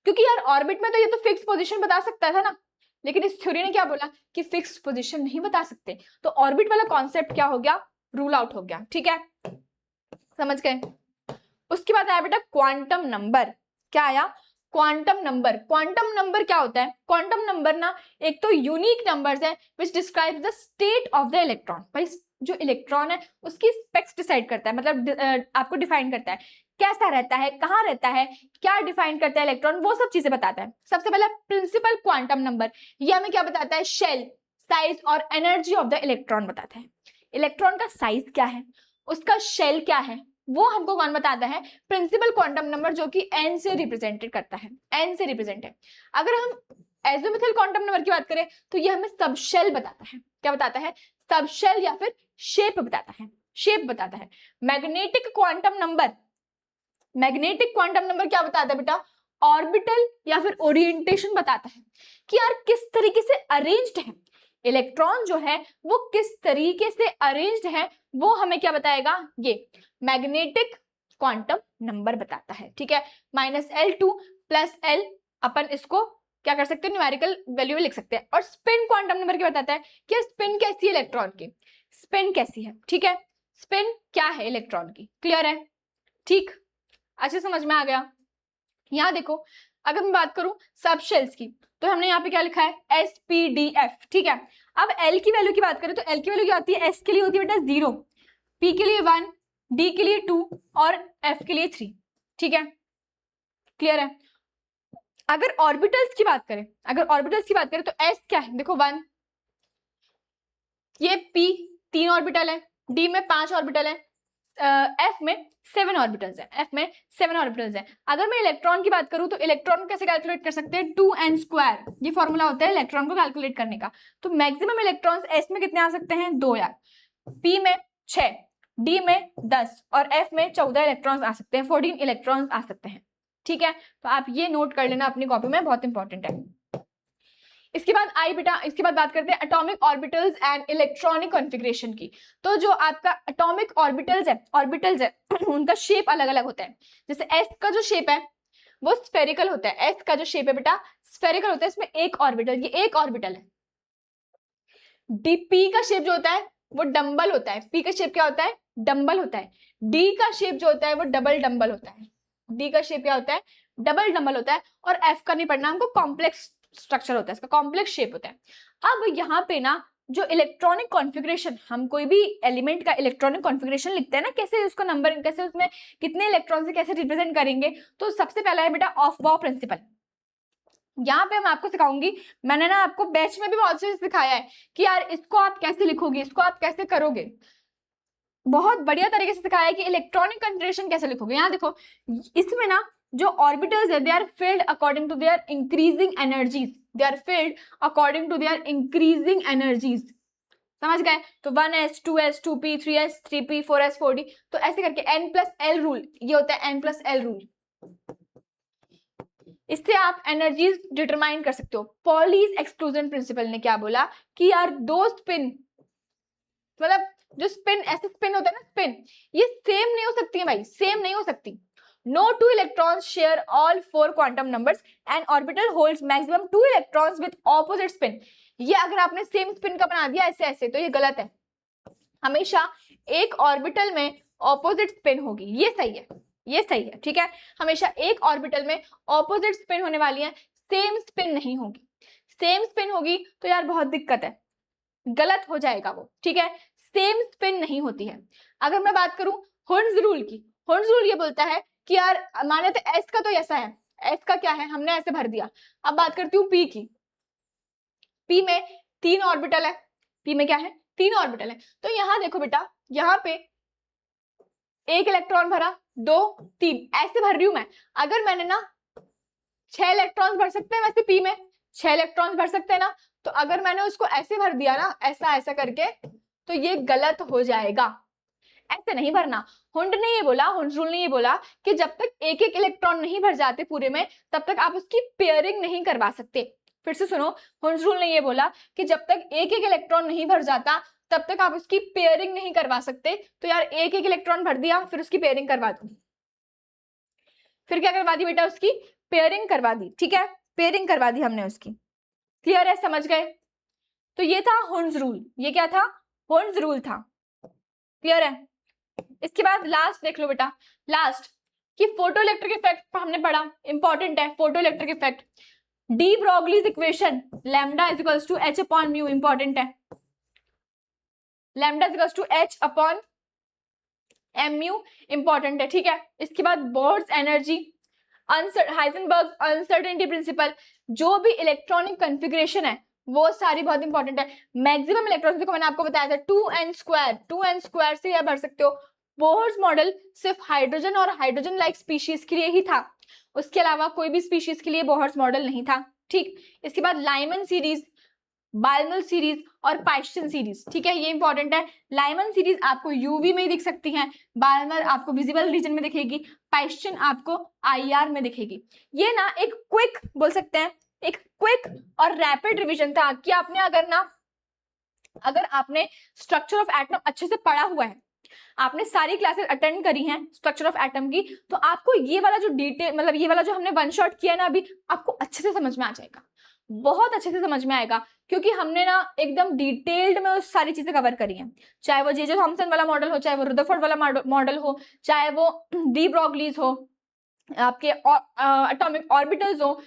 A: क्योंकि यार ऑर्बिट में तो ये तो फिक्स पोजीशन बता सकता था ना, लेकिन इस थ्योरी ने क्या बोला कि फिक्स पोजीशन नहीं बता सकते, तो ऑर्बिट वाला कॉन्सेप्ट क्या हो गया, रूल आउट हो गया। ठीक है, समझ गए। उसके बाद आया बेटा क्वांटम नंबर। क्या आया, क्वांटम नंबर। क्वांटम नंबर क्या होता है, क्वांटम नंबर ना एक तो यूनिक नंबर्स है which describes the state of the electron. भाई जो इलेक्ट्रॉन है उसकी स्पेक्स डिसाइड करता है, मतलब आपको डिफाइन करता है, कैसा रहता है, कहाँ रहता है, क्या डिफाइन करता है इलेक्ट्रॉन, वो सब चीजें बताता है। सबसे पहला प्रिंसिपल क्वांटम नंबर, ये हमें क्या बताता है, शेल साइज और एनर्जी ऑफ द इलेक्ट्रॉन बताता है। इलेक्ट्रॉन का साइज क्या है, उसका शेल क्या है, वो हमको कौन बताता है, प्रिंसिपल क्वांटम नंबर, जो कि n से रिप्रेजेंटेड करता है, n से रिप्रेजेंट है। अगर हम एज़ोमुथल क्वांटम नंबर की बात करें तो ये हमें सबशेल बताता है। क्या बताता है, सबशेल या फिर शेप बताता है, शेप बताता है। Magnetic quantum number, magnetic quantum number क्या बताता है बेटा, ऑर्बिटल या फिर ओरिएंटेशन बताता है कि यार किस तरीके से अरेंज्ड है इलेक्ट्रॉन, जो है वो किस तरीके से अरेंज्ड है, वो हमें क्या बताएगा, ये मैग्नेटिक क्वांटम नंबर बताता है। ठीक है, -L2 + L, अपन इसको क्या कर सकते हैं, न्यूमेरिकल वैल्यू में लिख सकते हैं। और स्पिन क्वांटम नंबर क्या बताता है कि स्पिन कैसी है इलेक्ट्रॉन की, स्पिन कैसी है। ठीक है, स्पिन क्या है इलेक्ट्रॉन की, क्लियर है, ठीक, अच्छे समझ में आ गया। यहाँ देखो, अगर मैं बात करूं सबशेल्स की, तो हमने यहाँ पे क्या लिखा है, SPDF। ठीक है, अब L की वैल्यू की बात करें तो L की वैल्यू क्या होती है, S के लिए होती है बेटा 0, P के लिए 1, D के लिए 2 और F के लिए 3। ठीक है, क्लियर है। अगर ऑर्बिटल्स की बात करें, अगर ऑर्बिटल्स की बात करें तो S क्या है, देखो 1, ये P 3 ऑर्बिटल है, D में 5 ऑर्बिटल है, F में 7 ऑर्बिटल्स है, F में 7 ऑर्बिटल्स है। अगर मैं इलेक्ट्रॉन की बात करूं तो इलेक्ट्रॉन कैसे कैलकुलेट कर सकते हैं, 2n², ये फॉर्मूला होता है इलेक्ट्रॉन को कैलकुलेट करने का। तो मैक्सिमम इलेक्ट्रॉन्स S में कितने आ सकते हैं, 2 यार, P में 6, D में 10 और F में 14 इलेक्ट्रॉन्स आ सकते हैं, 14 इलेक्ट्रॉन्स आ सकते हैं। ठीक है, तो आप ये नोट कर लेना अपनी कॉपी में, बहुत इंपॉर्टेंट है। इसके बाद आई बेटा, इसके बाद बात करते हैं atomic orbitals and electronic configuration की। तो जो आपका एटॉमिक ऑर्बिटल्स है उनका शेप अलग अलग होता है। जैसे एस का जो शेप है वो स्फेरिकल होता है, एस का जो शेप है बेटा स्फेरिकल होता है, इसमें एक ऑर्बिटल, ये एक ऑर्बिटल है। पी का शेप जो होता है वो डंबल होता है, पी का शेप क्या होता है, डंबल होता है। डी का शेप जो होता है वो डबल डंबल होता है, डी का शेप क्या होता है, डबल डंबल होता है। और एफ का नहीं पढ़ना हमको, कॉम्प्लेक्स स्ट्रक्चर होता है, इसका कॉम्प्लेक्स शेप होता है। अब यहाँ पे ना जो इलेक्ट्रॉनिक कॉन्फ़िगरेशन, हम कोई भी एलिमेंट का इलेक्ट्रॉनिक कॉन्फ़िगरेशन लिखते हैं ना, कैसे उसको नंबर, कैसे उसमें कितने इलेक्ट्रॉन से कैसे रिप्रेजेंट करेंगे, तो सबसे पहला है बेटा ऑफ बॉ प्रिंसिपल। यहाँ पे मैं आपको सिखाऊंगी, मैंने ना आपको बैच में भी बहुत से सिखाया है कि यार इसको आप कैसे लिखोगे, इसको आप कैसे करोगे, बहुत बढ़िया तरीके से सिखाया है कि इलेक्ट्रॉनिक कॉन्फ़िगरेशन कैसे लिखोगे। यहाँ देखो, इसमें ना जो ऑर्बिटल्स है they are filled according to their increasing energies, they are filled according to their increasing energies, समझ गए। तो 1s 2s 2p 3s 3p 4s 4d, तो ऐसे करके n+l रूल, ये होता है n+l रूल, इससे आप एनर्जीज डिटरमाइन कर सकते हो। पॉलीज एक्सक्लूजन प्रिंसिपल ने क्या बोला कि यार दो स्पिन, मतलब जो स्पिन, ऐसे स्पिन होता है ना स्पिन, ये सेम नहीं हो सकती है भाई, सेम नहीं हो सकती। No two electrons share all 4 quantum numbers and orbital holds maximum 2 electrons with opposite spin. ये अगर आपने सेम स्पिन का बना दिया ऐसे ऐसे, तो ये गलत है। हमेशा एक ऑर्बिटल में ऑपोजिट स्पिन होगी, ये सही है, ये सही है। ठीक है, हमेशा एक ऑर्बिटल में ऑपोजिट स्पिन होने वाली है, सेम स्पिन नहीं होगी। सेम स्पिन होगी तो यार बहुत दिक्कत है, गलत हो जाएगा वो। ठीक है, सेम स्पिन नहीं होती है। अगर मैं बात करूं हुर्न्स रूल की, हुर्न्स रूल ये बोलता है कि यार माने तो एस का तो ऐसा है, एस का क्या है, हमने ऐसे भर दिया। अब बात करती हूँ पी की, पी में 3 ऑर्बिटल है, पी में क्या है, 3 ऑर्बिटल है। तो यहाँ देखो बेटा, यहाँ पे एक इलेक्ट्रॉन भरा, 2 3, ऐसे भर रही हूं मैं। अगर मैंने ना 6 इलेक्ट्रॉन्स भर सकते हैं वैसे पी में 6 इलेक्ट्रॉन्स भर सकते हैं ना, तो अगर मैंने उसको ऐसे भर दिया ना, ऐसा ऐसा करके, तो ये गलत हो जाएगा, ऐसे नहीं भरना। हुंड ने ये बोला, हुंड रूल ने ये बोला कि जब तक एक एक इलेक्ट्रॉन नहीं भर जाते पूरे में, तब तक आप उसकी पेयरिंग नहीं करवा सकते। फिर से सुनो, हुंड रूल ने ये बोला कि जब तक एक एक इलेक्ट्रॉन नहीं भर जाता तब तक आप उसकी पेयरिंग नहीं करवा सकते। तो यार एक एक इलेक्ट्रॉन भर दिया, फिर उसकी पेयरिंग करवा दो, फिर क्या करवा दी बेटा, उसकी पेयरिंग करवा दी, ठीक है, पेयरिंग करवा दी हमने उसकी। क्लियर है, समझ गए? तो ये था हुंड्स रूल, ये क्या था, हुंड्स रूल था। क्लियर है? इसके बाद लास्ट देख लो बेटा, लास्ट कि फोटो इलेक्ट्रिक इफेक्ट हमने पढ़ा, इंपॉर्टेंट है photo electric effect. De Broglie's equation, lambda is equals to h upon mu, important है, lambda is equals to h upon m mu, important है, ठीक है। इसके बाद Bohr's energy, Heisenberg uncertainty principle, जो भी इलेक्ट्रॉनिक कॉन्फ़िगरेशन है वो सारी बहुत इंपॉर्टेंट है। मैक्सिमम इलेक्ट्रॉन्स, देखो मैंने आपको बताया था 2n² से यह भर सकते हो। बोर्ड्स मॉडल सिर्फ हाइड्रोजन और हाइड्रोजन लाइक स्पीशीज के लिए ही था, उसके अलावा कोई भी स्पीशीज के लिए बोर्ड्स मॉडल नहीं था, ठीक। इसके बाद लाइमन सीरीज, बाल्मर सीरीज और पाइस्टन सीरीज, ठीक है, ये इंपॉर्टेंट है। लाइमन सीरीज आपको यूवी में ही दिख सकती है, बाल्मर आपको विजिबल रीजन में दिखेगी, पाइस्टन आपको आईआर में दिखेगी। ये ना एक क्विक बोल सकते हैं, एक क्विक और रैपिड रिवीजन था कि अगर आपने स्ट्रक्चर ऑफ एटम अच्छे से पढ़ा हुआ है, आपने सारी क्लासेस अटेंड करी हैं स्ट्रक्चर ऑफ एटम की, तो आपको ये वाला जो डिटेल, मतलब ये वाला जो हमने वन शॉट किया ना अभी, आपको अच्छे से समझ में आ जाएगा, बहुत अच्छे से समझ में आएगा, क्योंकि हमने ना एकदम डिटेल्ड में उस सारी चीजें कवर करी हैं। चाहे वो जे थॉमसन वाला मॉडल हो, चाहे वो रुदरफोर्ड वाला मॉडल हो, चाहे वो डी ब्रोगलीज हो, आपके एटॉमिक ऑर्बिटल्स हो,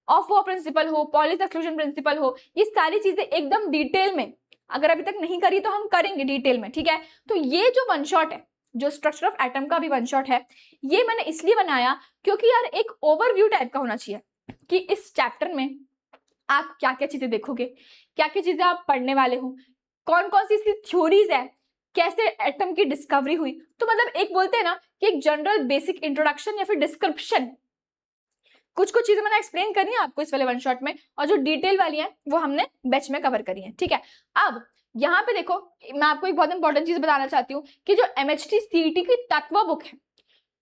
A: ऑफ प्रिंसिपल हो, पॉलिस एक्सक्लूजन प्रिंसिपल हो, ये सारी चीजें एकदम डिटेल में अगर अभी तक नहीं करी तो हम करेंगे डिटेल में, ठीक है। तो ये जो वन शॉट है, जो स्ट्रक्चर ऑफ एटम का भी वन शॉट है, ये मैंने इसलिए बनाया क्योंकि यार एक ओवरव्यू टाइप का होना चाहिए कि इस चैप्टर में आप क्या क्या चीजें देखोगे, क्या क्या चीजें आप पढ़ने वाले हो, कौन कौन सी इसकी थ्योरीज है, कैसे एटम की डिस्कवरी हुई। तो मतलब एक बोलते हैं ना कि एक जनरल बेसिक इंट्रोडक्शन या फिर डिस्क्रिप्शन, कुछ कुछ चीजें मैंने एक्सप्लेन करी है आपको इस वाले वन शॉट में, और जो डिटेल वाली है वो हमने बैच में कवर करी है, ठीक है। अब यहाँ पे देखो, मैं आपको एक बहुत इंपॉर्टेंट चीज बताना चाहती हूँ कि जो MHT CET की तत्व बुक है,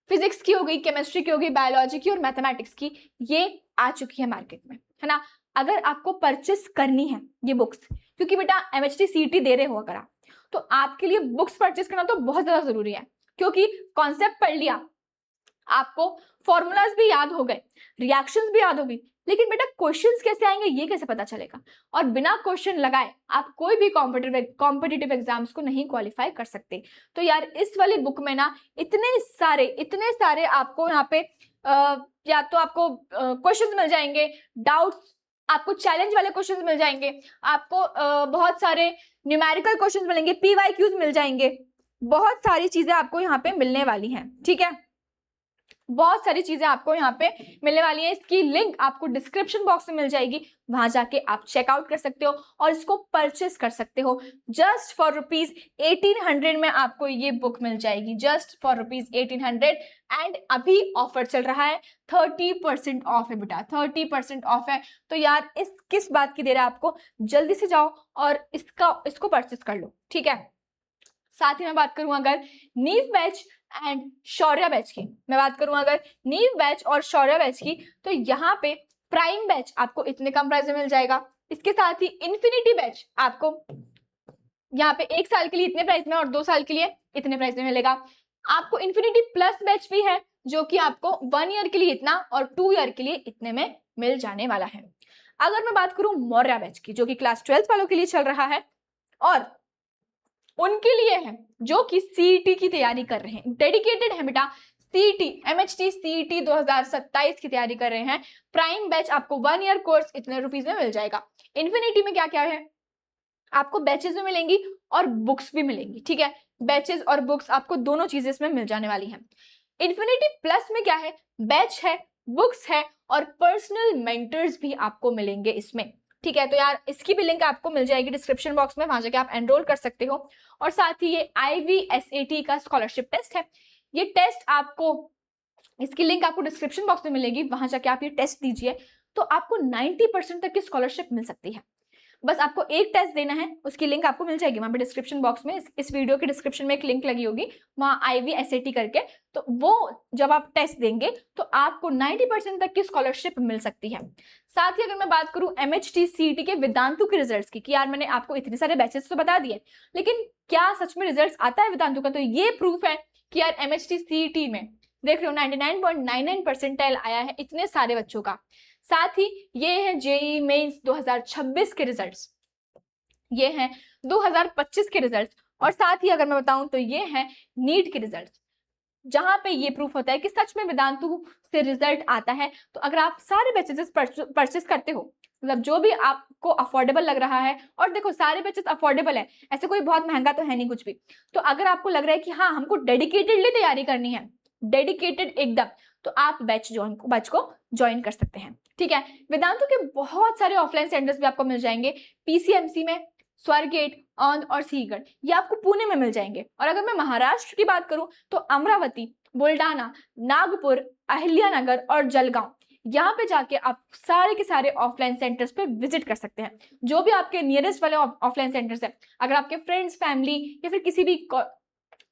A: फिजिक्स की हो गई, केमिस्ट्री की हो गई, बायोलॉजी की और मैथमेटिक्स की, ये आ चुकी है मार्केट में, है ना। अगर आपको परचेस करनी है ये बुक्स, क्योंकि बेटा MHT CET दे रहे हो अगर आप, तो आपके लिए बुक्स परचेस करना तो बहुत ज्यादा जरूरी है, क्योंकि कॉन्सेप्ट पढ़ लिया, आपको फॉर्मूलाज भी याद हो गए, रिएक्शंस भी याद हो गई, लेकिन बेटा क्वेश्चंस कैसे आएंगे ये कैसे पता चलेगा। और बिना क्वेश्चन लगाए आप कोई भी कॉम्पिटिटिव एग्जाम्स को नहीं क्वालिफाई कर सकते। तो यार इस वाली बुक में ना इतने सारे आपको यहाँ पे या तो आपको क्वेश्चंस मिल जाएंगे, डाउट्स, आपको चैलेंज वाले क्वेश्चंस मिल जाएंगे, आपको बहुत सारे न्यूमेरिकल क्वेश्चंस मिलेंगे, PYQs मिल जाएंगे, बहुत सारी चीजें आपको यहाँ पे मिलने वाली हैं, ठीक है, बहुत सारी चीजें आपको यहाँ पे मिलने वाली है। इसकी लिंक आपको डिस्क्रिप्शन बॉक्स में मिल जाएगी, वहां जाके आप चेकआउट कर सकते हो और इसको परचेस कर सकते हो। जस्ट फॉर ₹1800 में आपको ये बुक मिल जाएगी, जस्ट फॉर ₹1800। एंड अभी ऑफर चल रहा है, 30% ऑफ है बेटा, 30% ऑफ है। तो यार इस किस बात की देर है आपको, जल्दी से जाओ और इसको परचेस कर लो, ठीक है। साथ ही मैं बात करूं अगर नीव बैच एंड शौर्य बैच की, मैं बात करूं अगर नीव बैच और शौर्य बैच की, तो यहाँ पे प्राइम बैच आपको इतने कम प्राइस में मिल जाएगा। इसके साथ ही इन्फिनिटी बैच आपको यहाँ पे 1 साल के लिए इतने प्राइस में और 2 साल के लिए इतने प्राइस में मिलेगा। आपको इन्फिनिटी प्लस बैच भी है जो कि आपको 1 ईयर के लिए इतना और 2 ईयर के लिए इतने में मिल जाने वाला है। अगर मैं बात करूं मौर्य बैच की, जो कि क्लास 12 वालों के लिए चल रहा है और उनके लिए है जो कि CET की तैयारी कर रहे हैं, डेडिकेटेड है बेटा, CET MHT CET 2027 की तैयारी कर रहे हैं। प्राइम बैच आपको 1 ईयर कोर्स इतने रुपीस में मिल जाएगा। इन्फिनिटी में क्या क्या है, आपको बैचेस भी मिलेंगी और बुक्स भी मिलेंगी, ठीक है, बैचेस और बुक्स आपको दोनों चीजें इसमें मिल जाने वाली हैं। इन्फिनिटी प्लस में क्या है, बैच है, बुक्स है और पर्सनल मेंटर्स भी आपको मिलेंगे इसमें, ठीक है। तो यार इसकी भी लिंक आपको मिल जाएगी डिस्क्रिप्शन बॉक्स में, वहां जाके आप एनरोल कर सकते हो। और साथ ही ये IVSAT का स्कॉलरशिप टेस्ट है, ये टेस्ट आपको, इसकी लिंक आपको डिस्क्रिप्शन बॉक्स में मिलेगी, वहां जाके आप ये टेस्ट दीजिए तो आपको 90% तक की स्कॉलरशिप मिल सकती है। बस आपको एक टेस्ट देना है, उसकी लिंक आपको मिल जाएगी वहां पे डिस्क्रिप्शन बॉक्स में, इस वीडियो के डिस्क्रिप्शन में एक लिंक लगी होगी वहां IVSAT करके, तो वो जब आप टेस्ट देंगे तो आपको 90% तक की स्कॉलरशिप मिल सकती है। साथ ही अगर मैं बात करूं MHT CET के वेदांतु के रिजल्ट्स की, कि यार मैंने आपको इतने सारे बैचेस तो बता दिए, लेकिन क्या सच में रिजल्ट्स आता है वेदांतु का, तो ये प्रूफ है कि यार MHT CET में देख रहे हो 99.99 परसेंटाइल आया है इतने सारे बच्चों का। साथ ही ये है जेईई मेंस 2026 के रिजल्ट्स, ये हैं 2025 के रिजल्ट्स, और साथ ही अगर मैं बताऊं तो ये हैं नीट के रिजल्ट्स, जहां पे ये प्रूफ होता है कि सच में वेदांतु से रिजल्ट आता है। तो अगर आप सारे बैचेस परचेस करते हो, मतलब जो भी आपको अफोर्डेबल लग रहा है, और देखो सारे बैचेस अफोर्डेबल है, ऐसे कोई बहुत महंगा तो है नहीं कुछ भी, तो अगर आपको लग रहा है कि हाँ हमको डेडिकेटेडली तैयारी करनी है, डेडिकेटेड एकदम, तो आप बैच को ज्वाइन कर सकते हैं। ठीक है, वेदांतु के बहुत सारे ऑफलाइन सेंटर्स भी आपको मिल जाएंगे, पीसीएमसी में, स्वारगेट, औंध और सीगढ़, ये आपको पुणे में मिल जाएंगे। और अगर मैं महाराष्ट्र की बात करूं तो अमरावती, बुल्डाना, नागपुर, अहिल्यानगर और जलगांव, यहाँ पे जाके आप सारे के सारे ऑफलाइन सेंटर्स पे विजिट कर सकते हैं। जो भी आपके नियरेस्ट वाले ऑफलाइन सेंटर्स है, अगर आपके फ्रेंड्स, फैमिली या फिर किसी भी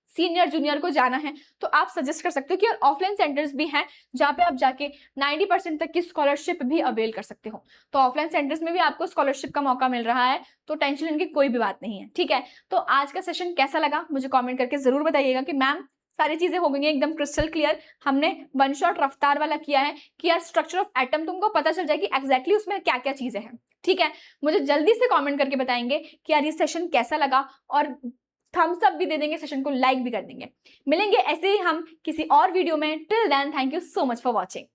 A: सीनियर जूनियर को जाना है तो आप सजेस्ट कर सकते हो कि ऑफलाइन सेंटर्स भी हैं जहाँ पे आप जाके 90% तक की स्कॉलरशिप भी अवेल कर सकते हो। तो ऑफलाइन सेंटर्स में भी आपको स्कॉलरशिप का मौका मिल रहा है, तो टेंशन लेने की कोई भी बात नहीं है। ठीक है, तो आज का सेशन कैसा लगा मुझे कॉमेंट करके जरूर बताइएगा कि मैम सारी चीजें हो गई हैं एकदम क्रिस्टल क्लियर, हमने वन शॉट रफ्तार वाला किया है कि यार स्ट्रक्चर ऑफ एटम तुमको पता चल जाए कि एग्जैक्टली उसमें क्या क्या चीजें हैं। ठीक है, मुझे जल्दी से कमेंट करके बताएंगे कि यार ये सेशन कैसा लगा, और थम्स अप भी दे देंगे, सेशन को लाइक भी कर देंगे। मिलेंगे ऐसे ही हम किसी और वीडियो में। Till then thank you so much for watching.